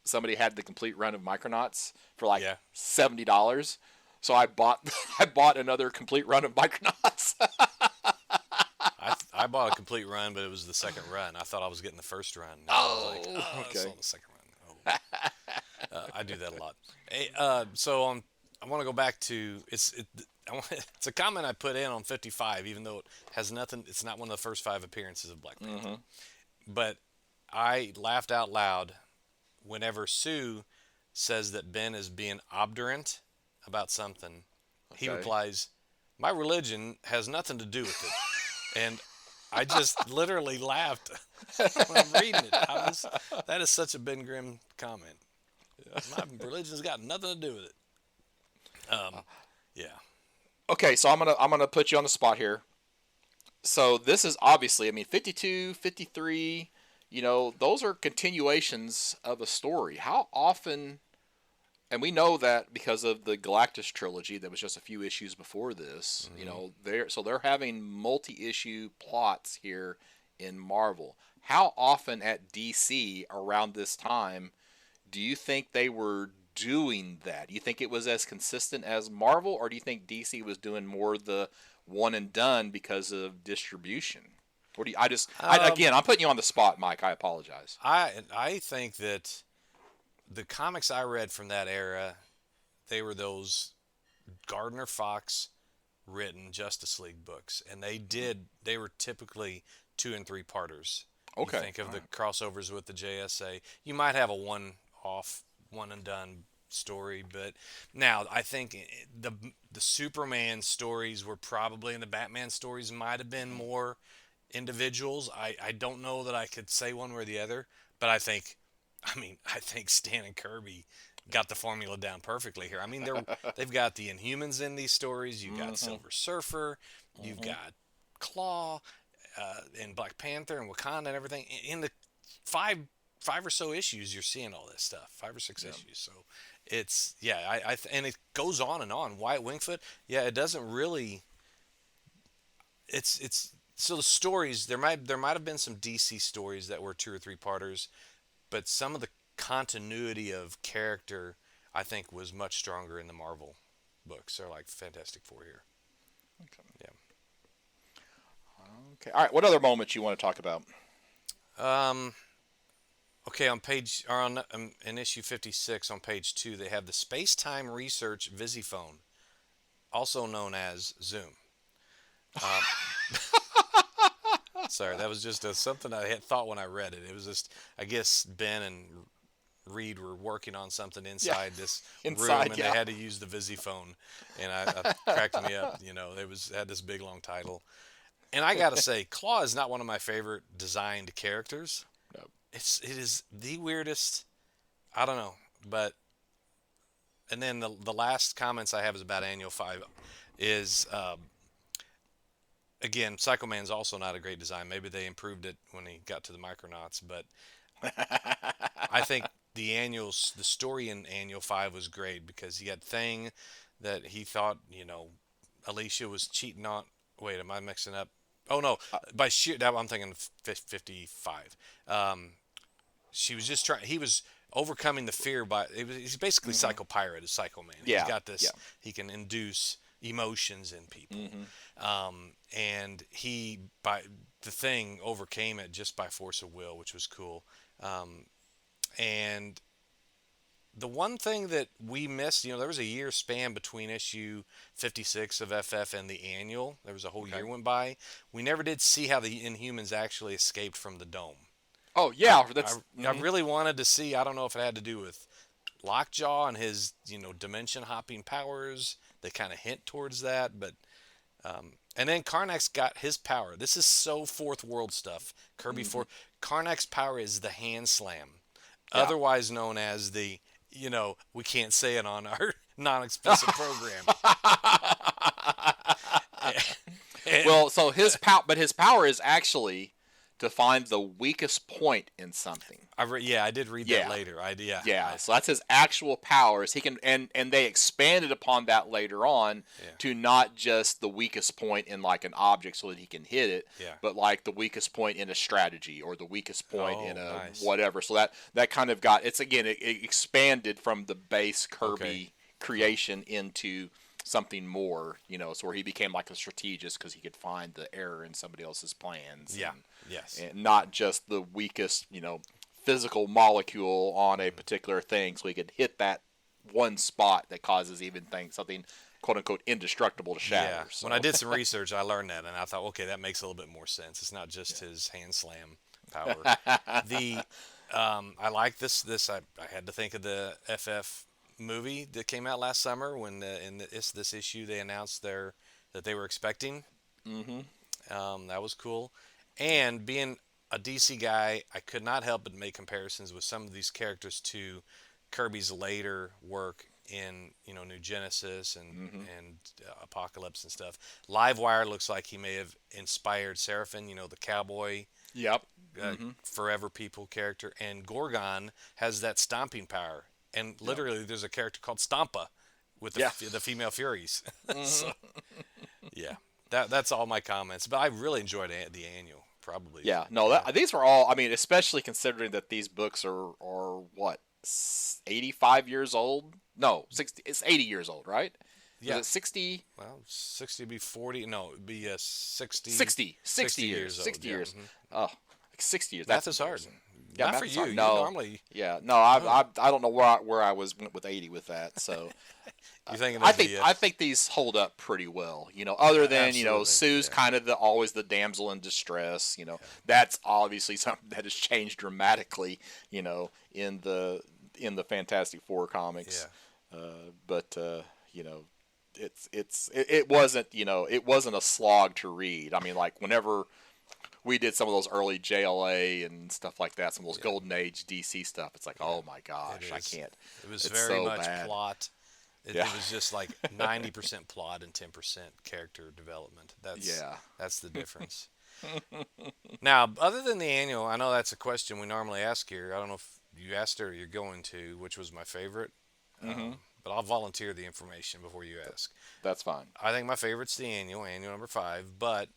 somebody had the complete run of Micronauts for like Yeah. $70. So I bought I bought another complete run of Micronauts. I bought a complete run, but it was the second run. I thought I was getting the first run. And I was like, Oh, oh, it's okay. on the second run. I do that a lot. Hey, I want to go back to it's a comment I put in on 55, even though it has nothing. It's not one of the first five appearances of Black Panther. Hmm. But I laughed out loud whenever Sue says that Ben is being obdurate about something. He Okay. replies, "My religion has nothing to do with it," and I just literally laughed when I'm reading it. That is such a Ben Grimm comment. My religion's got nothing to do with it. Yeah. Okay, so I'm gonna put you on the spot here. So this is obviously, I mean, 52, 53. Those are continuations of a story. How often? And we know that because of the Galactus trilogy, that was just a few issues before this. hmm They're having multi-issue plots here in Marvel. How often at DC around this time do you think they were doing that? Do you think it was as consistent as Marvel, or do you think DC was doing more the one and done because of distribution? Or do you, Um, again, I'm putting you on the spot, Mike. I apologize. I think that the comics I read from that era, they were those Gardner Fox written Justice League books, and they were typically 2 and 3 parters. You Okay. think of All the right. crossovers with the JSA. You might have a one-off, one and done story, but now I think the Superman stories were probably, and the Batman stories might have been more individuals. I don't know that I could say one way or the other, but I think Stan and Kirby got the formula down perfectly here. I mean, they've got the Inhumans in these stories. You've got Mm-hmm. Silver Surfer. You've Mm-hmm. got Claw. in Black Panther and Wakanda and everything. In the five or so issues, you're seeing all this stuff. 5 or 6 Yeah. issues. So it's yeah. And it goes on and on. Wyatt Wingfoot. Yeah, it doesn't really. It's so the stories there might have been some DC stories that were 2 or 3 parters, but some of the continuity of character I think was much stronger in the Marvel books. They're like Fantastic Four here. Okay. Okay. All right. What other moments you want to talk about? Yeah. Okay, on page or on in issue 56 on page 2, they have the Space-Time Research Visiphone, also known as Zoom. Um, sorry, that was just something I had thought when I read it. It was just, I guess Ben and Reed were working on something Yeah. inside this room, Inside. and they Yeah. had to use the Visiphone, and I cracked me up. It had this big long title, and I gotta say, Claw is not one of my favorite designed characters. No. It is the weirdest. I don't know, but and then the last comments I have is about Annual 5. Is again, Psycho Man's also not a great design. Maybe they improved it when he got to the Micronauts, but I think the story in Annual 5 was great because he had Thing that he thought Alicia was cheating on. Wait, am I mixing up? Oh no, by sheer that I'm thinking 55. She was just trying. He was overcoming the fear he's basically Psycho Pirate, is Psycho Man. He's Yeah. got this. Yeah. He can induce emotions in people, Mm-hmm. and he by the Thing overcame it just by force of will, which was cool. And the one thing that we missed, there was a year span between issue 56 of FF and the annual. There was a whole year Okay. went by. We never did see how the Inhumans actually escaped from the dome. Oh I, yeah. I, That's. I Mhm. really wanted to see. I don't know if it had to do with Lockjaw and his, dimension hopping powers. They kind of hint towards that, but and then Karnak's got his power. This is so fourth world stuff. Kirby Mhm. four. Karnak's power is the hand slam, Yeah. otherwise known as the. We can't say it on our non-explicit program. And Well, so his power is actually to find the weakest point in something. I did read that Yeah. later. Yeah, so that's his actual powers. He can and they expanded upon that later on Yeah. to not just the weakest point in like an object so that he can hit it, Yeah. but like the weakest point in a strategy or the weakest point Oh, in a nice. whatever. So that kind of got it expanded from the base Kirby Okay. creation into something more, so where he became like a strategist because he could find the error in somebody else's plans. Yeah. Yes. And not just the weakest, physical molecule on a particular thing, so he could hit that one spot that causes something quote unquote indestructible to shatter. Yeah. So. When I did some research, I learned that, and I thought, okay, that makes a little bit more sense. It's not just his hand slam power. The I like this. I had to think of the FF movie that came out last summer when in this issue they announced that they were expecting. Mm-hmm. That was cool. And being a DC guy, I could not help but make comparisons with some of these characters to Kirby's later work in New Genesis and Apocalypse and stuff. Livewire looks like he may have inspired Seraphim, the cowboy Yep. Mm-hmm. forever people character, and Gorgon has that stomping power. And literally, there's a character called Stampa with Yeah. the female Furies. Mm-hmm. So, yeah, that's all my comments. But I really enjoyed the annual. Probably. Yeah. No, these were all. I mean, especially considering that these books are what 85 years old. No, 60. It's 80 years old, right? Yeah. Is it 60? Well, 60 would be 40. No, it'd be 60. 60 years. old. 60 Yeah. years. Mhm. Oh, like 60 years. Math That's is hard. embarrassing. Yeah, Not math for is you. hard. You No. normally. Yeah. No, I don't know where I was with 80 with that. So You're thinking I of think the. I think these hold up pretty well. Other than Absolutely, Sue's yeah. kind of always the damsel in distress. That's obviously something that has changed dramatically. In the Fantastic Four comics. Yeah. But it wasn't a slog to read. I mean, like whenever we did some of those early JLA and stuff like that, some of those Golden Age DC stuff, it's like, oh my gosh, I can't. It was It's very so much bad. plot. It Yeah. was just like 90% plot and 10% character development. That's the difference. Now, other than the annual, I know that's a question we normally ask here. I don't know if you asked it or you're going to, which was my favorite. Hmm. But I'll volunteer the information before you ask. That's fine. I think my favorite's the annual number 5, but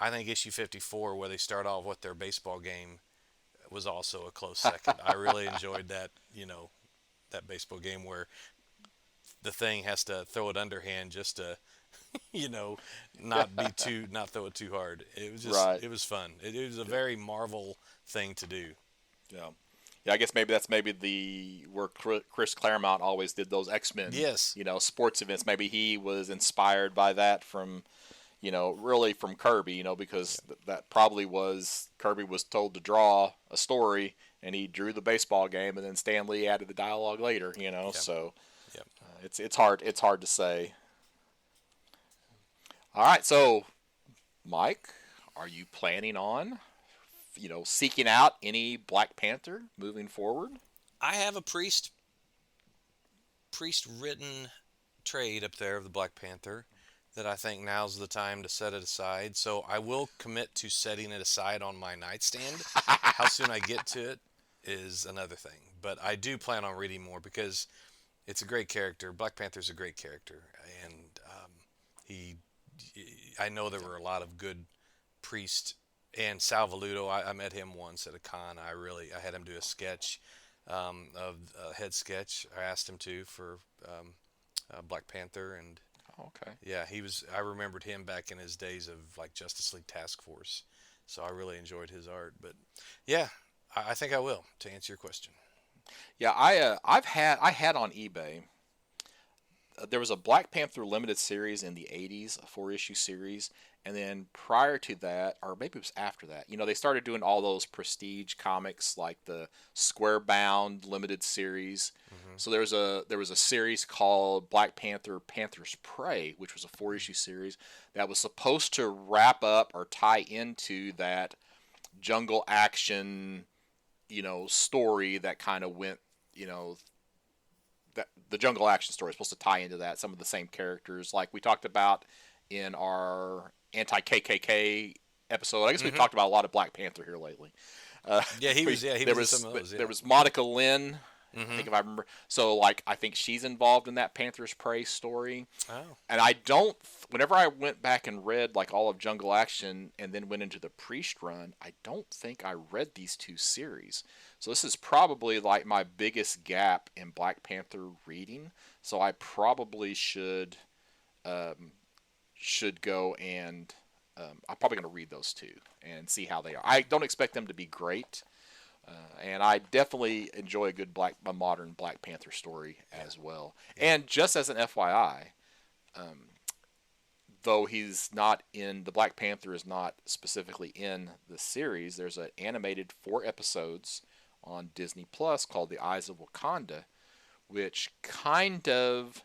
I think issue 54, where they start off with their baseball game, was also a close second. I really enjoyed that, that baseball game where the thing has to throw it underhand just to, you know, not throw it too hard. It was just, Right. it was fun. It was a very Marvel thing to do. Yeah. Yeah, I guess maybe that's maybe the where Chris Claremont always did those X-Men, Yes. sports events. Maybe he was inspired by that from, really from Kirby, because that probably was Kirby was told to draw a story and he drew the baseball game and then Stan Lee added the dialogue later, Yeah. so Yep. it's hard to say. All right, so Mike, are you planning on seeking out any Black Panther moving forward? I have a priest written trade up there of the Black Panther that I think now's the time to set it aside. So I will commit to setting it aside on my nightstand. How soon I get to it is another thing. But I do plan on reading more because it's a great character. Black Panther's a great character, and he. I know there were a lot of good priest and Sal Valuto. I met him once at a con. I had him do a sketch of a head sketch. I asked him to for Black Panther, and Okay. yeah, he was. I remembered him back in his days of like Justice League Task Force, so I really enjoyed his art. But yeah, I think I will to answer your question. Yeah, I had on eBay. There was a Black Panther limited series in the '80s, a 4-issue series, and then prior to that, or maybe it was after that, they started doing all those prestige comics like the Square Bound limited series. Hmm. So there was a series called Black Panther: Panther's Prey, which was a 4-issue series that was supposed to wrap up or tie into that jungle action, story that kind of went, that the jungle action story is supposed to tie into that. Some of the same characters, like we talked about in our anti KKK episode. I guess we've Hmm. talked about a lot of Black Panther here lately. Uh, Yeah, he was. Yeah, he there was in was some of those. there Yeah. was Monica Lynn. I Hmm. think if I remember. So like I think she's involved in that Panther's Prey story. Oh. And I don't. Whenever I went back and read like all of Jungle Action and then went into the Priest run, I don't think I read these two series. So this is probably like my biggest gap in Black Panther reading. So I probably um, should go and I'm probably going to read those two and see how they are. I don't expect them to be great, and I definitely enjoy a modern Black Panther story Yeah. as well. Yeah. And just as an FYI, though he's not in the Black Panther is not specifically in the series, there's an animated 4 episodes on Disney Plus called The Eyes of Wakanda, which kind of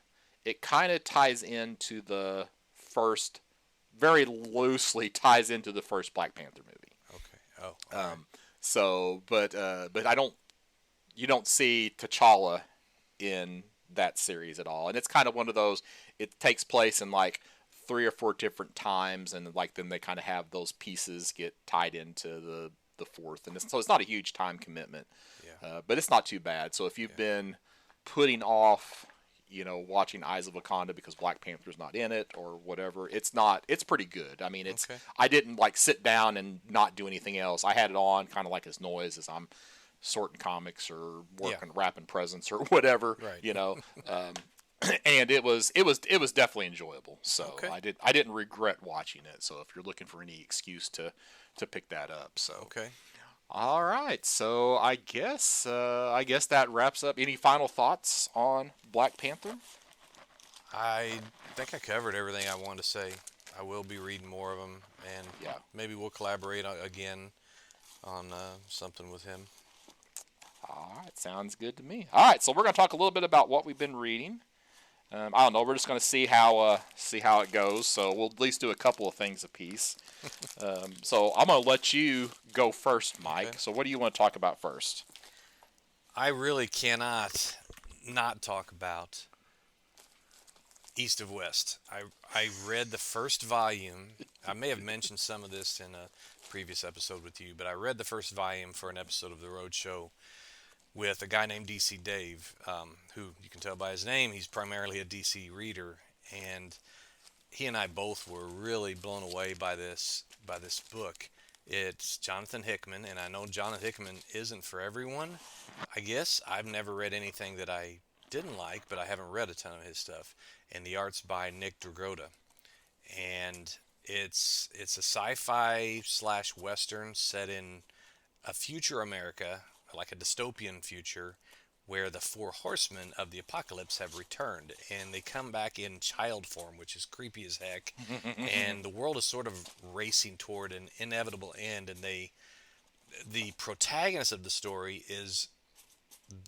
ties into the first, very loosely ties into the first Black Panther movie. Okay. Oh. All right. But I don't you don't see T'Challa in that series at all, and it's kind of one of those. It takes place in like 3 or 4 different times, and like then they kind of have those pieces get tied into the fourth, and so it's not a huge time commitment, Yeah. but it's not too bad. So if you've Yeah. been putting off, watching Eyes of Wakanda because Black Panther's not in it or whatever, it's pretty good. I mean, Okay. I didn't like sit down and not do anything else. I had it on kind of like as noise as I'm sorting comics or Yeah. working wrapping presents or whatever, Right. um, and it was definitely enjoyable. So Okay. I didn't regret watching it. So if you're looking for any excuse to pick that up, so Okay. all right. So I guess that wraps up. Any final thoughts on Black Panther? I think I covered everything I wanted to say. I will be reading more of them, and Yeah. maybe we'll collaborate again on something with him. All right. Sounds good to me. All right. So we're gonna talk a little bit about what we've been reading. I don't know. We're just going to see how it goes. So we'll at least do a couple of things a piece. So I'm going to let you go first, Mike. Okay. So what do you want to talk about first? I really cannot not talk about East of West. I read the first volume. I may have mentioned some of this in a previous episode with you, but I read the first volume for an episode of the Road Show with a guy named DC Dave, who you can tell by his name, he's primarily a DC reader, and he and I both were really blown away by this book. It's Jonathan Hickman, and I know Jonathan Hickman isn't for everyone. I guess I've never read anything that I didn't like, but I haven't read a ton of his stuff. And the art's by Nick Dragotta, and it's a sci-fi slash western set in a future America, like a dystopian future, where the four horsemen of the apocalypse have returned, and they come back in child form, which is creepy as heck. And the world is sort of racing toward an inevitable end, and the protagonist of the story is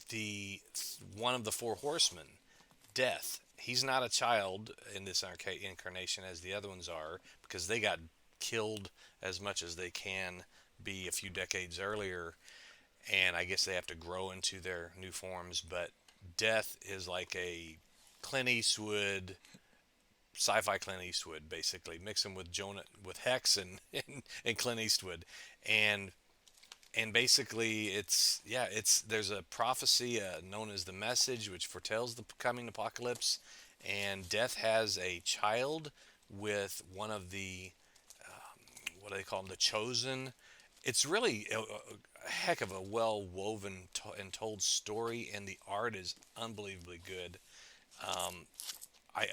the one of the four horsemen, Death. He's not a child in this incarnation as the other ones are, because they got killed as much as they can be a few decades earlier, and I guess they have to grow into their new forms. But Death is like a Clint Eastwood, sci-fi Clint Eastwood, basically. Mix him with Jonah, with Hex and Clint Eastwood, and basically it's, yeah, it's, there's a prophecy known as the Message, which foretells the coming apocalypse, and Death has a child with one of the, what do they call them, the Chosen. It's really a heck of a well woven and told story, and the art is unbelievably good. Um, I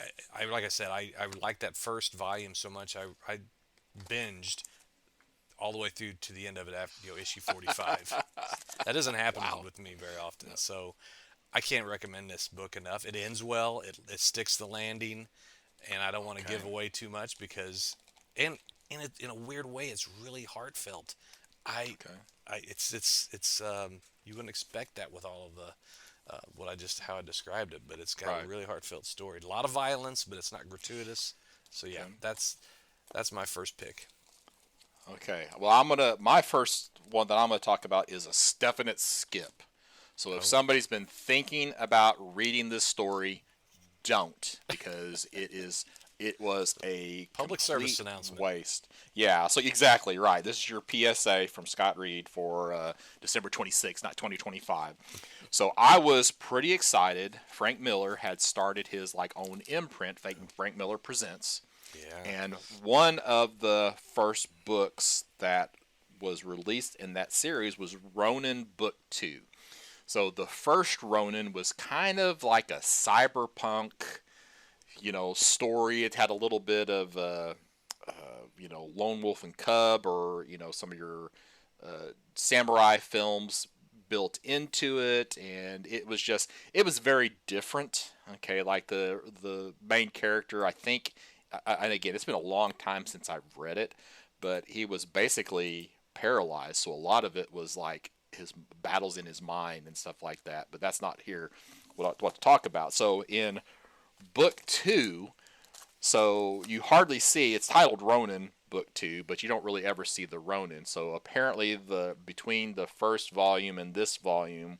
like I said, I like that first volume so much. I binged all the way through to the end of it after, issue 45. That doesn't happen Wow. with me very often, so I can't recommend this book enough. It ends well. It sticks the landing, and I don't want to Okay. give away too much because, and in a weird way, it's really heartfelt. I, Okay. it's you wouldn't expect that with all of the what I just how I described it, but it's got a Right. really heartfelt story. A lot of violence, but it's not gratuitous. So yeah, Okay. that's my first pick. Okay. Well, my first one that I'm gonna talk about is a definite skip. So if Oh, somebody's been thinking about reading this story, don't, because it was a public service complete announcement. waste. Yeah, so exactly right. This is your PSA from Scott Reed for December 26th, not 2025. So I was pretty excited. Frank Miller had started his like own imprint, Frank Miller Presents, Yeah. and one of the first books that was released in that series was Ronin Book 2. So the first Ronin was kind of like a cyberpunk, story. It had a little bit of, Lone Wolf and Cub, or some of your samurai films built into it, and it was very different. Okay, like the main character, I think, and again, it's been a long time since I've read it, but he was basically paralyzed, so a lot of it was like his battles in his mind and stuff like that. But that's not here what to talk about. So in book two, so you hardly see, it's titled Ronin Book Two, but you don't really ever see the Ronin. So apparently, the between the first volume and this volume,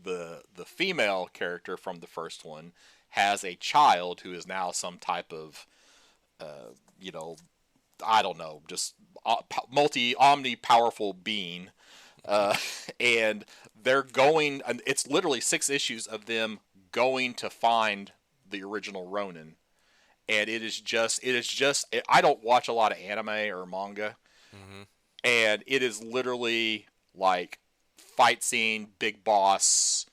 the female character from the first one has a child who is now some type of, you know, I don't know, just multi omni powerful being, uh, and they're going. And it's literally 6 issues of them going to find the original Ronin, and it is just. I don't watch a lot of anime or manga, Hmm. and it is literally like fight scene, big boss.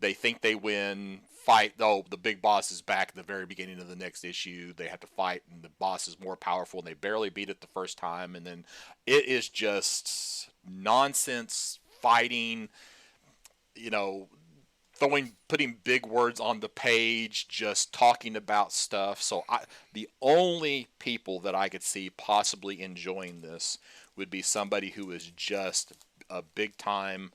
They think they win. Fight. Oh, the big boss is back at the very beginning of the next issue. They have to fight, and the boss is more powerful, and they barely beat it the first time. And then it is just nonsense fighting. You know, putting big words on the page, just talking about stuff. So the only people that I could see possibly enjoying this would be somebody who is just a big time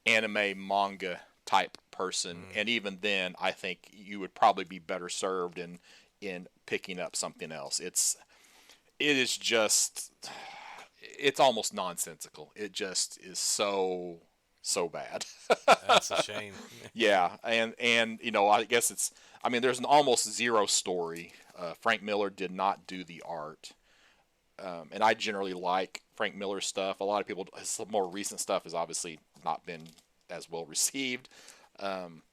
anime manga type person, Mm. and even then, I think you would probably be better served in picking up something else. It is just it's almost nonsensical. It just is so. so bad. That's a shame. Yeah, and I guess it's. I mean, there's an almost zero story. Frank Miller did not do the art, and I generally like Frank Miller stuff. A lot of people, his more recent stuff has obviously not been as well received. Um,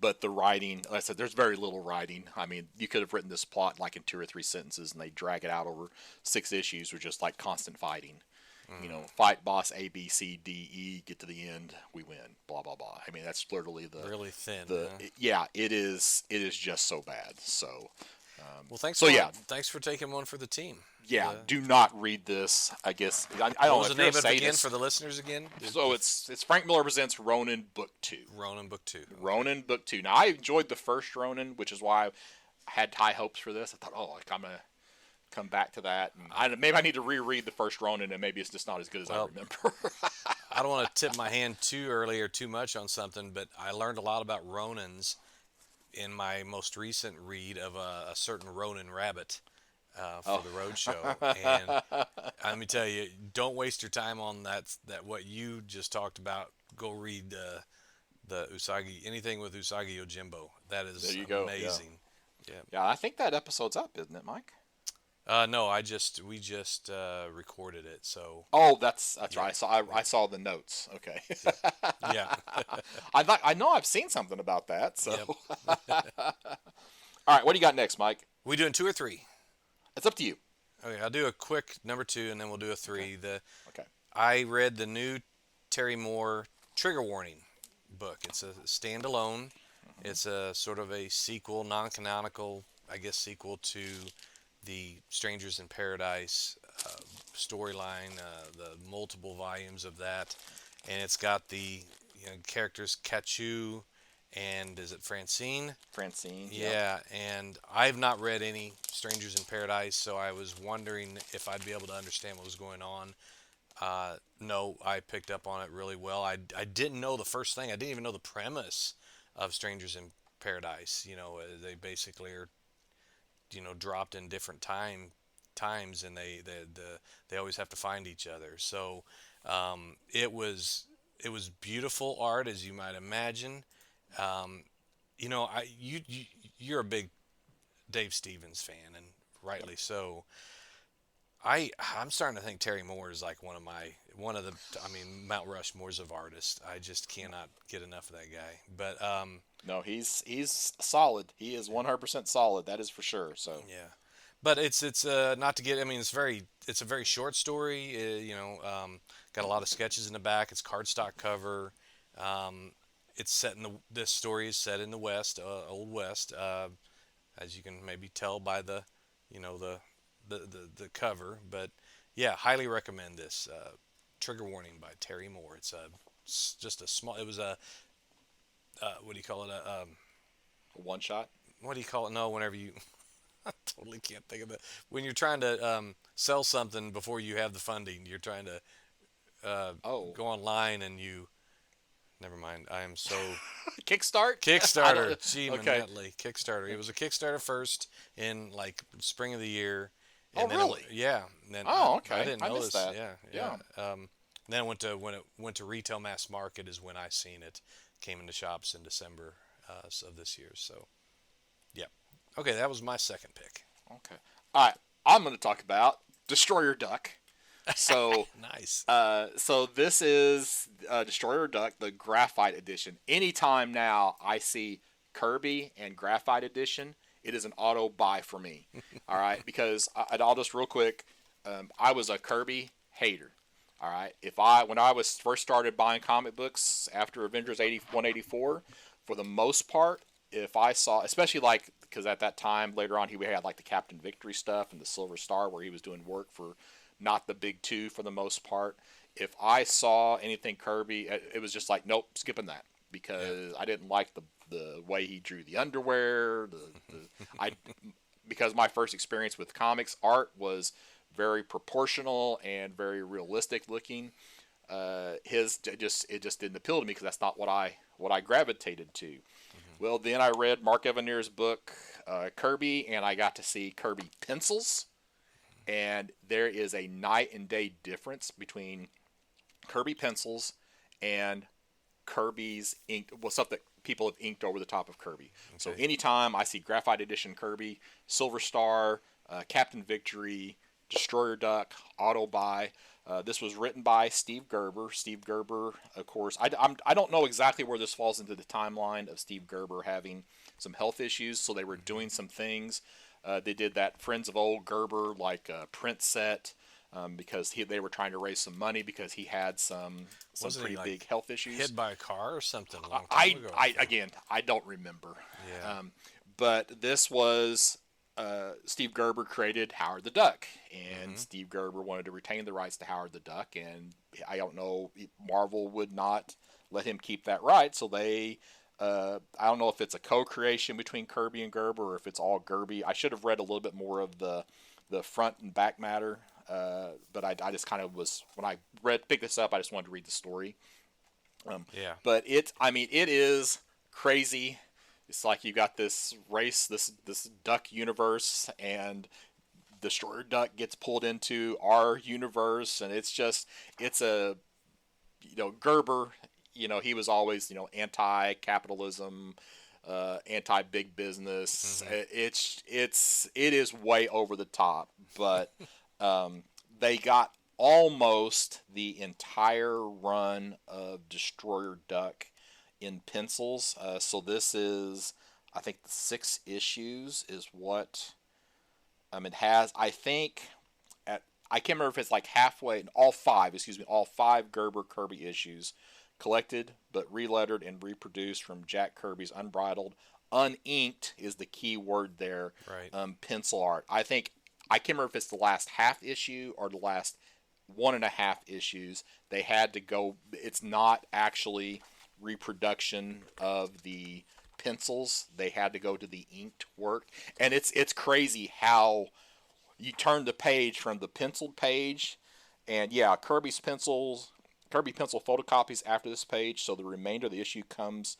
but the writing, like I said, there's very little writing. I mean, you could have written this plot like in 2 or 3 sentences, and they drag it out over 6 issues with just like constant fighting. Fight boss A, B, C, D, E, get to the end, we win. Blah blah blah. I mean, that's literally Really thin, the huh? yeah. It is just so bad. Well, thanks So for yeah, thanks for taking one for the team. yeah. The, Do not read this. I guess I what don't know was the if you're a name of it again for sadist. the listeners again? So it's Frank Miller presents Ronin Book Two. Ronin Book Two. Okay. Ronin Book Two. Now I enjoyed the first Ronin, which is why I had high hopes for this. I thought, oh, like, I'm gonna come back to that, and maybe I need to reread the first Ronin, and maybe it's just not as good as I remember. I don't want to tip my hand too early or too much on something, but I learned a lot about Ronins in my most recent read of a certain Ronin rabbit for the road show. And let me tell you, don't waste your time on that what you just talked about. Go read the Usagi, anything with Usagi Yojimbo. That There is you go. amazing. Yeah. Yeah, I think that episode's up, isn't it, Mike? No, we just recorded it. So Oh, that's yeah, right. I saw the notes. Okay. yeah. I know I've seen something about that. So, Yep. all right, what do you got next, Mike? We doing two or three? It's up to you. Okay, I'll do a quick number two, and then we'll do a three. Okay. I read the new Terry Moore Trigger Warning book. It's a standalone. It's a sort of a sequel, non-canonical, I guess, sequel to the Strangers in Paradise storyline, the multiple volumes of that, and it's got the characters Kachu and is it Francine? Francine. Yep. Yeah, and I've not read any Strangers in Paradise, so I was wondering if I'd be able to understand what was going on. No, I picked up on it really well. I didn't know the first thing. I didn't even know the premise of Strangers in Paradise. They basically are, dropped in different times, and they always have to find each other. So it was beautiful art, as you might imagine. Um, you're a big Dave Stevens fan, and rightly so. I'm starting to think Terry Moore is like one of the Mount Rushmores of artists. I just cannot get enough of that guy. But No, he's solid. He is 100% solid. That is for sure. So. yeah, but it's not to get. I mean, it's a very short story. Got a lot of sketches in the back. It's cardstock cover. It's set in this story is set in the West, Old West, as you can maybe tell by the cover. But yeah, highly recommend this. Trigger Warning by Terry Moore. It's just a small. It was a what do you call it? A one shot. What do you call it? No, whenever you. I totally can't think of it. When you're trying to sell something before you have the funding, you're trying to go online and you. Never mind. I am so Kickstart. Kickstarter. Gee, Okay. Manetly. Kickstarter. It was a Kickstarter first in like spring of the year. Oh, And then really? yeah. And then Oh, okay. I didn't I know missed this. that. Yeah, Yeah. yeah. Then when it went to retail mass market is when I seen it. Came into shops in December of this year. So, yeah. Okay, that was my second pick. Okay. All right. I'm going to talk about Destroyer Duck. So, Nice. so this is Destroyer Duck, the Graphite Edition. Anytime now I see Kirby and Graphite Edition, it is an auto buy for me. All right, because I'll just real quick. I was a Kirby hater. All right, when I was first started buying comic books after Avengers 184, for the most part, if I saw, especially like because at that time later on he had like the Captain Victory stuff and the Silver Star where he was doing work for not the big two for the most part. If I saw anything Kirby, it was just like nope, skipping that because I didn't like the way he drew the underwear. I because my first experience with comics art was very proportional and very realistic looking. It just didn't appeal to me because that's not what I gravitated to. Well, then I read Mark Evaniers' book Kirby, and I got to see Kirby pencils, and there is a night and day difference between Kirby pencils and Kirby's inked, well, stuff that people have inked over the top of Kirby. So Okay. anytime I see Graphite Edition Kirby, Silver Star, Captain Victory, Destroyer Duck, Auto Buy. This was written by Steve Gerber. Steve Gerber, of course, I don't know exactly where this falls into the timeline of Steve Gerber having some health issues, so they were doing some things. They did that Friends of Old Gerber like print set because they were trying to raise some money because he had some Wasn't he pretty like big health issues. hit by a car or something a long time I, ago? I I thought. again, I don't remember. Yeah. But this was Steve Gerber created Howard the Duck, and Mm-hmm. Steve Gerber wanted to retain the rights to Howard the Duck, and I don't know, Marvel would not let him keep that right, so they. I don't know if it's a co-creation between Kirby and Gerber, or if it's all Gerby. I should have read a little bit more of the front and back matter, but I just kind of was when I picked this up. I just wanted to read the story. Yeah. But I mean, it is crazy. It's like you got this race, this duck universe, and Destroyer Duck gets pulled into our universe, and it's a Gerber. He was always anti-capitalism, anti-big business. Mm-hmm. It is way over the top, but they got almost the entire run of Destroyer Duck in pencils. So this is, I think, the 6 issues is what it has. I think I can't remember if it's like halfway. All five Gerber Kirby issues collected but relettered and reproduced from Jack Kirby's unbridled, uninked is the key word there. Right. Pencil art. I can't remember if it's the last half issue or the last 1.5 issues. They had to go. It's not actually reproduction of the pencils. They had to go to the inked work, and it's crazy how you turn the page from the penciled page, and yeah, Kirby pencil photocopies after this page. So the remainder of the issue comes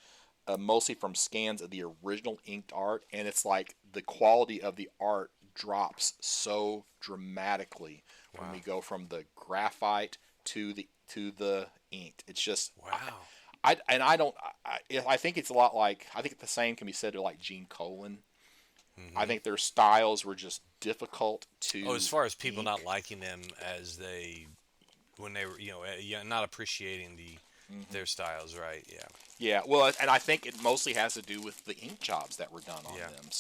mostly from scans of the original inked art, and it's like the quality of the art drops so dramatically when Wow. we go from the graphite to the inked. It's just Wow. I don't I think it's a lot like I think the same can be said to like Gene Colan. I Mm-hmm. think their styles were just difficult Oh, as to far as people ink. not liking them as they when they were, yeah, not appreciating their styles, right? Yeah. Yeah, well, and I think it mostly has to do with the ink jobs that were done on Yeah. them.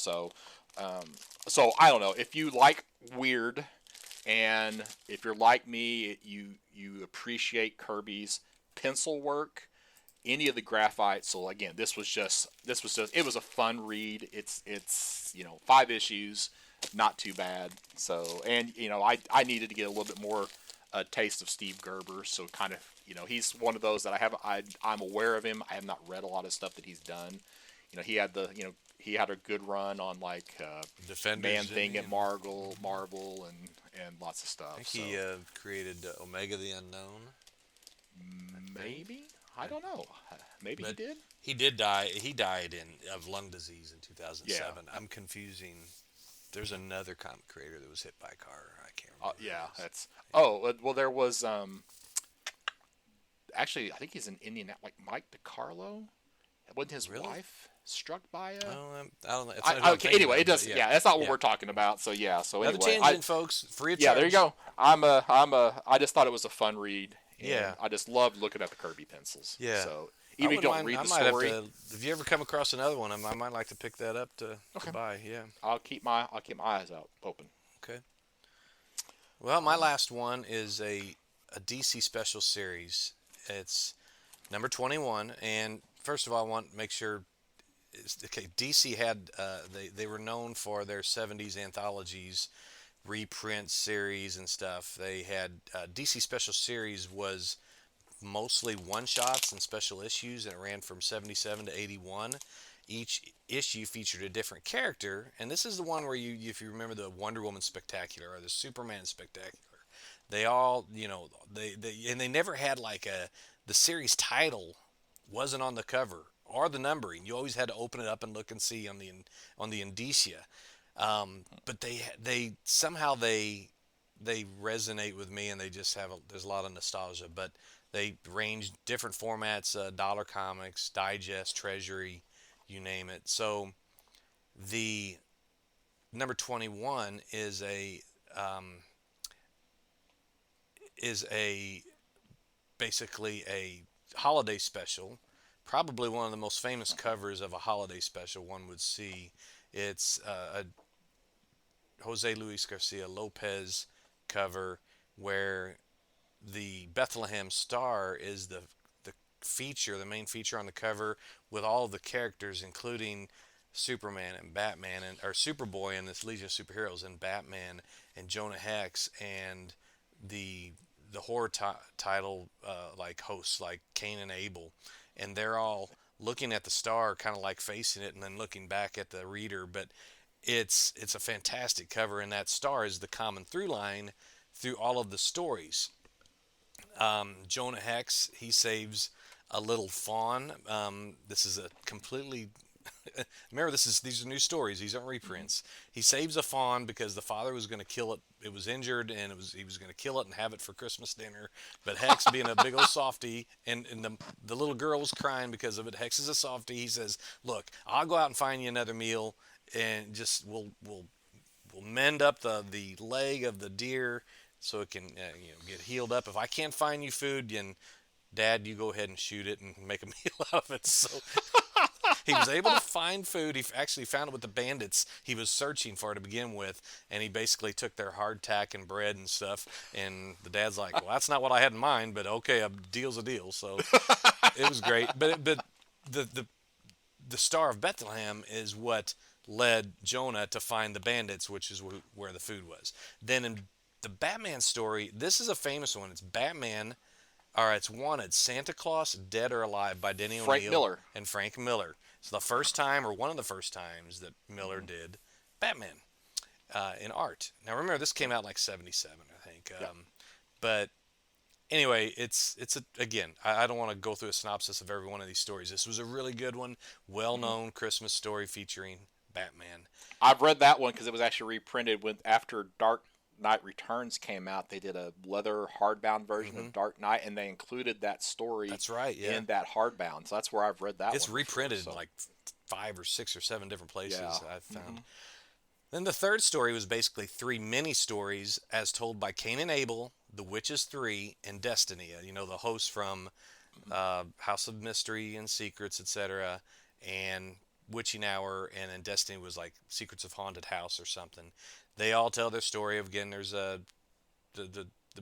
Um, so I don't know if you like weird, and if you're like me, you appreciate Kirby's pencil work, any of the graphite. So again, this was just it was a fun read. It's 5 issues, not too bad. So and I needed to get a little bit more taste of Steve Gerber. So kind of he's one of those that I'm aware of him. I have not read a lot of stuff that he's done. He had a good run on like Man Defenders, didn't Thing he? at And Marvel and lots of I stuff. think So he created Omega the Unknown. I think. maybe I don't know. Maybe he But did. he did die. He died of lung disease in Yeah. 2007. I'm confusing. There's another comic creator that was hit by a car. I can't remember who Yeah, it is. that's. Oh, well, there was actually I think he's in Indian like Mike DiCarlo. Wasn't his Really? wife struck by a? I don't know. It's not who I'm Okay. thinking Anyway, of, it but does. yeah, Yeah, that's not what yeah. we're talking about. So yeah. So Another anyway, I tangent, folks. Free of yeah. There you charge. go. I just thought it was a fun read, and Yeah, I just loved looking at the Kirby pencils. yeah. So I even if you wouldn't don't mind. read I the might have story, to. If you ever come across another one, I might like to pick that up to okay, buy. Yeah. I'll keep my eyes out open. Okay. Well, my Um, last one is a DC special series. It's number 21, and first of all, I want to make sure. Okay, DC had they were known for their 70s anthologies, reprint series and stuff. They had DC Special Series was mostly one shots and special issues, and it ran from 77 to 81. Each issue featured a different character, and this is the one where if you remember the Wonder Woman Spectacular or the Superman Spectacular, they all, they never had like the series title wasn't on the cover or the numbering. You always had to open it up and look and see on the indicia. But they somehow they resonate with me, and they just have there's a lot of nostalgia. But They range different formats: dollar comics, digest, treasury, you name it. So the number 21 um, is a basically a holiday special, probably one of the most famous covers of a holiday special one would see. It's a Jose Luis Garcia Lopez cover where the Bethlehem Star is the feature, the main feature on the cover, with all of the characters, including Superman and Batman, and or Superboy and this Legion of Superheroes, and Batman and Jonah Hex, and the the horror title like hosts like Cain and Abel, and they're all looking at the star, kind of like facing it, and then looking back at the reader. But it's a fantastic cover, and that star is the common through line through all of the stories. Jonah Hex, he saves a little fawn. This is a completely remember, these are new stories. These aren't reprints. He saves a fawn because the father was going to kill it. It was injured, and he was going to kill it and have it for Christmas dinner. But Hex, being a big old softy, and the little girl was crying because of it. Hex is a softy. He says, "Look, I'll go out and find you another meal, and just we'll mend up the leg of the deer so it can get healed up. If I can't find you food, then Dad, you go ahead and shoot it and make a meal out of it." So he was able to find food. He actually found it with the bandits he was searching for to begin with, and he basically took their hardtack and bread and stuff. And the dad's like, "Well, that's not what I had in mind, but okay, a deal's a deal." So it was great. But the Star of Bethlehem is what led Jonah to find the bandits, which is where the food was. Then in the Batman story, this is a famous one. It's Batman. All right, it's wanted Santa Claus, Dead or Alive by Denny Frank O'Neil Miller. and Frank Miller. It's the first time, or one of the first times, that Miller did Batman in art. Now remember, this came out like '77, I think. Yeah. But anyway, again, I don't want to go through a synopsis of every one of these stories. This was a really good one, well-known Christmas story featuring Batman. I've read that one because it was actually reprinted when after Dark Knight Returns came out. They did a leather hardbound version Hmm. of Dark Knight, and they included that story That's right, yeah. in that hardbound. So that's where I've read that It's one before. reprinted in So like 5 or 6 or 7 different yeah. places I've found. Hmm. Then the third story was basically three mini stories as told by Cain and Abel, The Witches 3, and Destiny. The hosts from House of Mystery and Secrets, etc., and Witching Hour, and then Destiny was like Secrets of Haunted House or something. They all tell their story. Again, there's the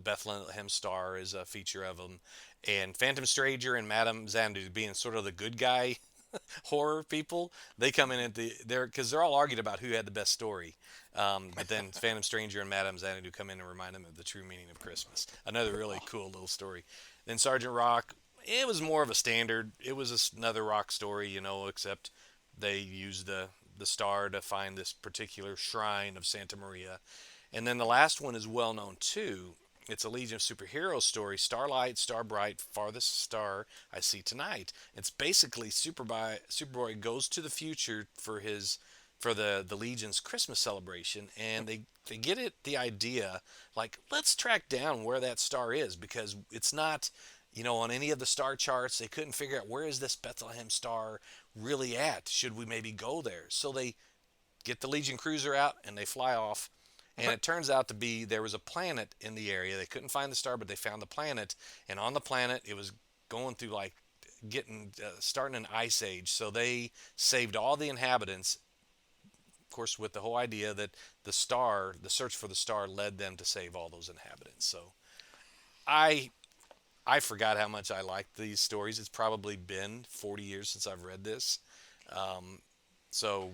Bethlehem Star is a feature of them, and Phantom Stranger and Madame Xanadu being sort of the good guy horror people. They come in at because they're all arguing about who had the best story. But then Phantom Stranger and Madame Xanadu come in and remind them of the true meaning of Christmas. Another really cool little story. Then Sergeant Rock, it was more of a standard. It was another rock story, except they used the star to find this particular shrine of Santa Maria. And then the last one is well known too. It's a Legion of Superheroes story, Starlight, Starbright, Farthest Star I See Tonight. It's basically Superboy goes to the future for the Legion's Christmas celebration, and they get the idea, like, let's track down where that star is, because it's not on any of the star charts. They couldn't figure out, where is this Bethlehem star really at? Should we maybe go there? So they get the Legion cruiser out and they fly off. And it turns out to be there was a planet in the area. They couldn't find the star, but they found the planet. And on the planet, it was going through like starting an ice age. So they saved all the inhabitants, of course, with the whole idea that the search for the star, led them to save all those inhabitants. So I I forgot how much I liked these stories. It's probably been 40 years since I've read this. Um, so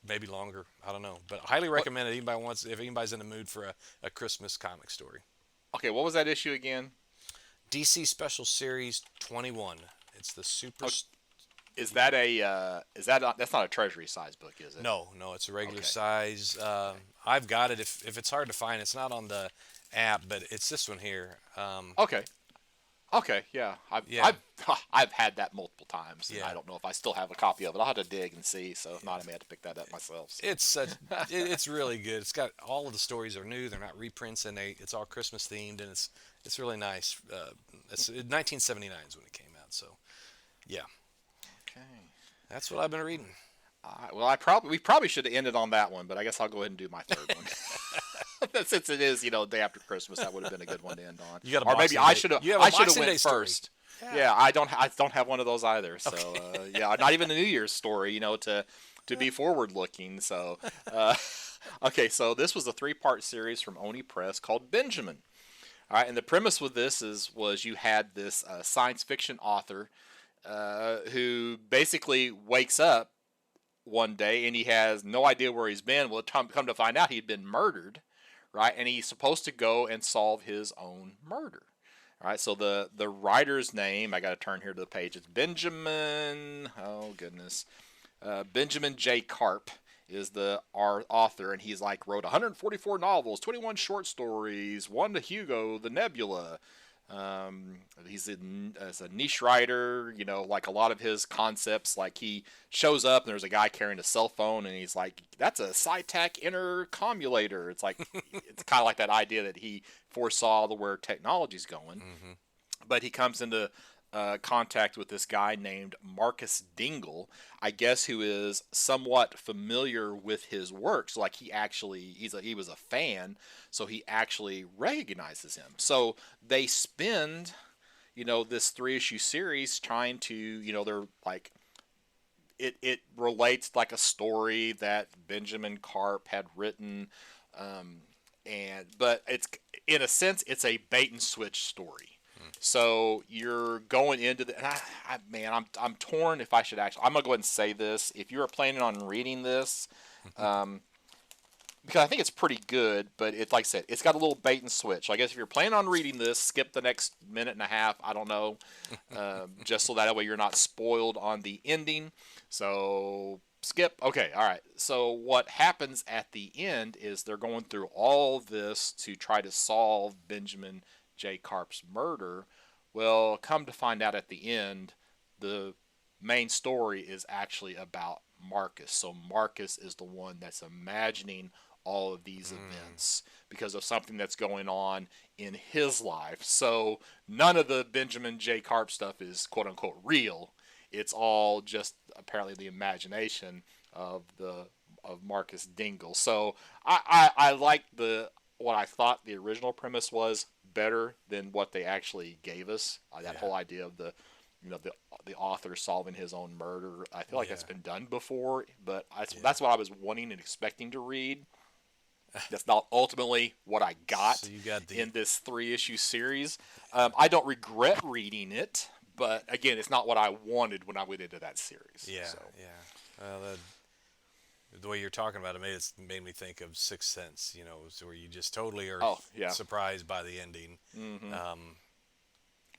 maybe longer. I don't know. But I highly What? recommend it. If anybody's in the mood for a Christmas comic story. Okay, what was that issue again? DC Special Series 21. It's the super. Oh, is that is that not, that's not a treasury size book, is it? No, no, it's a regular Okay. size. I've got it. If it's hard to find, it's not on the app, but it's this one here. Okay. Okay, yeah, I've Yeah, I've I've had that multiple times, and I yeah. don't know if I still have a copy of it. I'll have to dig and see. So if not, I may have to pick that up myself. So It's such it's really good. It's got all of the stories are new. They're not reprints, and it's all Christmas themed, and it's really nice. It's 1979 is when it came out. So yeah, okay. that's what I've been reading. Well, we probably should have ended on that one, but I guess I'll go ahead and do my third one. Since it is, day after Christmas, that would have been a good one to end on. You got a Or maybe Boxing Day. You have a I should have Boxing Day went story. first. Yeah. Yeah, I don't have one of those either. So Okay. yeah, not even a New Year's story, to be forward looking. So okay, so this was a 3-part series from Oni Press called Benjamin. All right, and the premise with this was you had this science fiction author who basically wakes up one day and he has no idea where he's been. Well, come to find out, he'd been murdered, right? And he's supposed to go and solve his own murder. All right, so the writer's name, I got to turn here to the page. It's Benjamin. Oh goodness, Benjamin J. Karp is the author, and he's like wrote 144 novels, 21 short stories, won the Hugo, the Nebula. As a niche writer, like a lot of his concepts, like he shows up and there's a guy carrying a cell phone and he's like, that's a SciTech intercommulator. It's like, it's kind of like that idea that he foresaw where technology's going. Hmm. But he comes into contact with this guy named Marcus Dingle, I guess, who is somewhat familiar with his work. So like he was a fan, so he actually recognizes him. So they spend, this 3-issue series trying to, they're like it relates like a story that Benjamin Karp had written, but it's in a sense it's a bait and switch story. So you're going into the, and I'm torn if I should actually. I'm gonna go ahead and say this. If you are planning on reading this, because I think it's pretty good, but it's like I said, it's got a little bait and switch. So I guess if you're planning on reading this, skip the next minute and a half. I don't know, just so that way you're not spoiled on the ending. So skip. Okay, all right. So what happens at the end is they're going through all this to try to solve Benjamin J. Karp's murder. Well, come to find out at the end, the main story is actually about Marcus. So Marcus is the one that's imagining all of these events because of something that's going on in his life. So none of the Benjamin J. Karp stuff is quote unquote real. It's all just apparently the imagination of Marcus Dingle. So I like what I thought the original premise was better than what they actually gave us. That whole idea of the author solving his own murder. I feel like that's been done before, but that's what I was wanting and expecting to read. That's not ultimately what I got So you got in this 3-issue series. I don't regret reading it, but again, it's not what I wanted when I went into that series. yeah, So. yeah. The way you're talking about it made me think of Sixth Sense. So where you just totally are Oh yeah. surprised by the ending. Mm-hmm.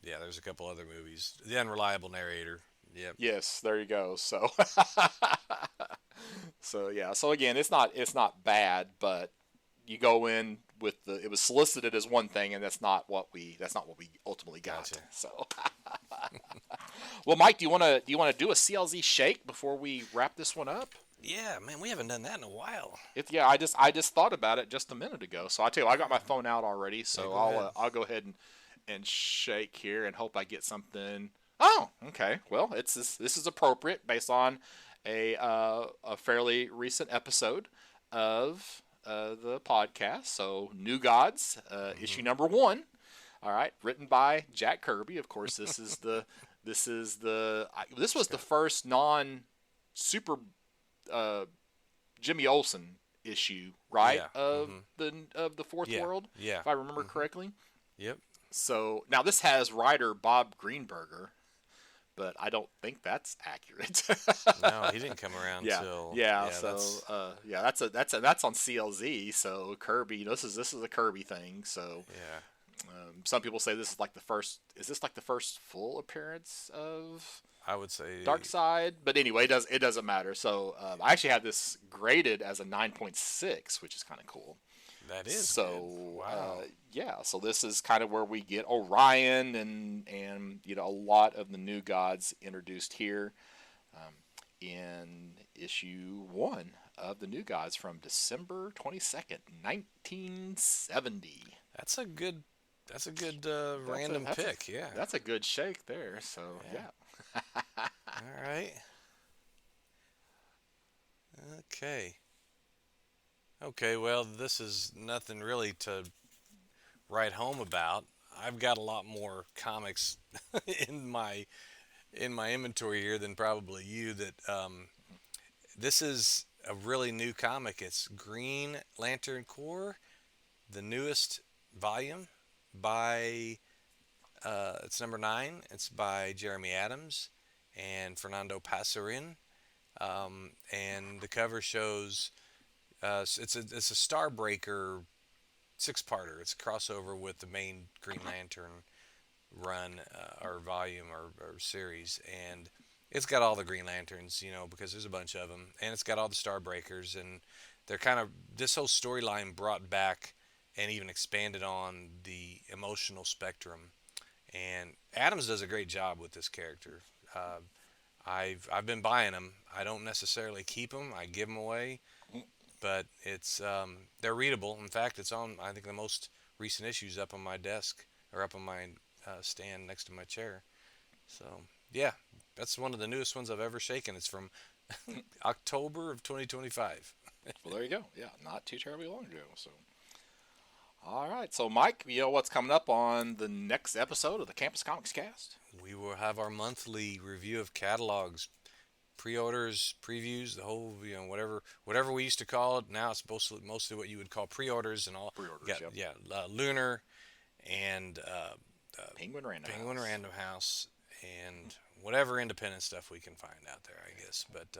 Yeah, there's a couple other movies. The Unreliable Narrator. Yep. Yes, there you go. So, so yeah. So again, it's not bad, but you go in with it was solicited as one thing, and that's not what we ultimately got. Gotcha. So, well, Mike, do you want to do a CLZ shake before we wrap this one up? Yeah, man, we haven't done that in a while. Yeah, I just thought about it just a minute ago. So I tell you, I got my phone out already. So Yeah, go ahead. I'll go ahead and shake here and hope I get something. Oh, okay. Well, this is appropriate based on a fairly recent episode of the podcast. So New Gods, issue number 1. All right, written by Jack Kirby. Of course, this was the first non-super Jimmy Olsen issue, right? Yeah. Of the Fourth Yeah. World, Yeah. if I remember correctly. Yep. So now this has writer Bob Greenberger, but I don't think that's accurate. No, he didn't come around Yeah, till. yeah. That's, That's on CLZ. So Kirby, this is a Kirby thing. So yeah. some people say this is like the first. Is this like the first full appearance of I would say. Dark Side? But anyway, it doesn't matter. So I actually had this graded as a 9.6, which is kind of cool. That is good. So Wow. yeah, so this is kind of where we get Orion and a lot of the new gods introduced here in issue 1 of the New Gods from December 22nd, 1970. That's a good. That's a good That's a random that's a pick. Yeah. that's a good shake there. So Yeah. yeah. All right. Okay. Okay. Well, this is nothing really to write home about. I've got a lot more comics in my inventory here than probably you. That this is a really new comic. It's Green Lantern Corps, the newest volume by it's number 9. It's by Jeremy Adams and Fernando Passarin, and the cover shows it's a Starbreaker 6-parter. It's a crossover with the main Green Lantern run or volume or series, and it's got all the Green Lanterns, because there's a bunch of them, and it's got all the Starbreakers, and they're kind of this whole storyline brought back and even expanded on the emotional spectrum. And Adams does a great job with this character. I've been buying them. I don't necessarily keep them. I give them away, but it's they're readable. In fact, it's on I think the most recent issues up on my desk or up on my stand next to my chair. So yeah, that's one of the newest ones I've ever shaken. It's from October of 2025. Well, there you go. Yeah, not too terribly long ago. So all right. So Mike, what's coming up on the next episode of the Campus Comics Cast? We will have our monthly review of catalogs, pre-orders, previews, the whole whatever we used to call it. Now it's mostly what you would call pre-orders and all. Pre-orders, Got, yep. yeah, Lunar and Penguin Random Penguin House. Random House and whatever independent stuff we can find out there, I guess. But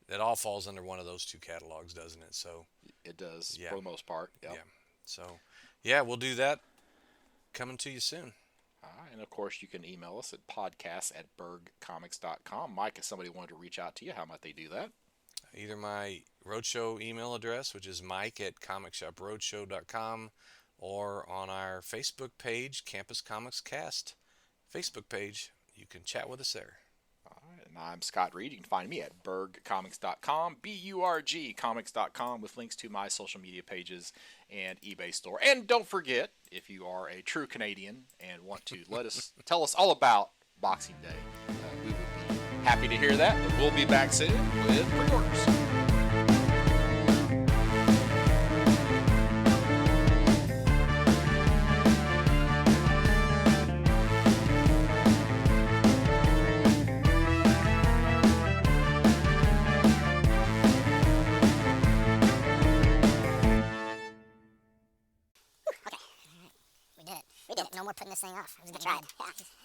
it all falls under one of those two catalogs, doesn't it? So It does, yeah, for the most part. Yep. yeah. So yeah, we'll do that. Coming to you soon. All right. And of course, you can email us at podcast@bergcomics.com. Mike, if somebody wanted to reach out to you, how might they do that? Either my Roadshow email address, which is mike@comicshoproadshow.com, or on our Facebook page, Campus Comics Cast Facebook page. You can chat with us there. All right. And I'm Scott Reed. You can find me at bergcomics.com, BURG comics.com, with links to my social media pages and eBay store. And don't forget, if you are a true Canadian and want to tell us all about Boxing Day, we would be happy to hear that. But we'll be back soon with pre-orders. We did it. No more putting this thing off. It was a good try.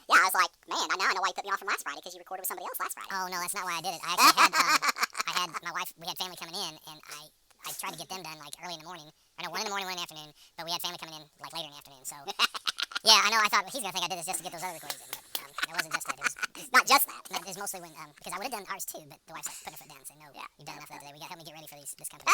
Yeah, I was like, man, now I know why you put me on from last Friday, because you recorded with somebody else last Friday. Oh, no, that's not why I did it. I actually had my wife, we had family coming in, and I tried to get them done, like, early in the morning. I know, 1 in the morning, 1 in the afternoon, but we had family coming in, like, later in the afternoon, so. Yeah, I know, I thought, he's going to think I did this just to get those other recordings in, but it wasn't just that. It was not just that. No, it was mostly when, because I would have done ours too, but the wife's like, put her foot down and said, no, you've done enough of that today. Help me get ready for this company.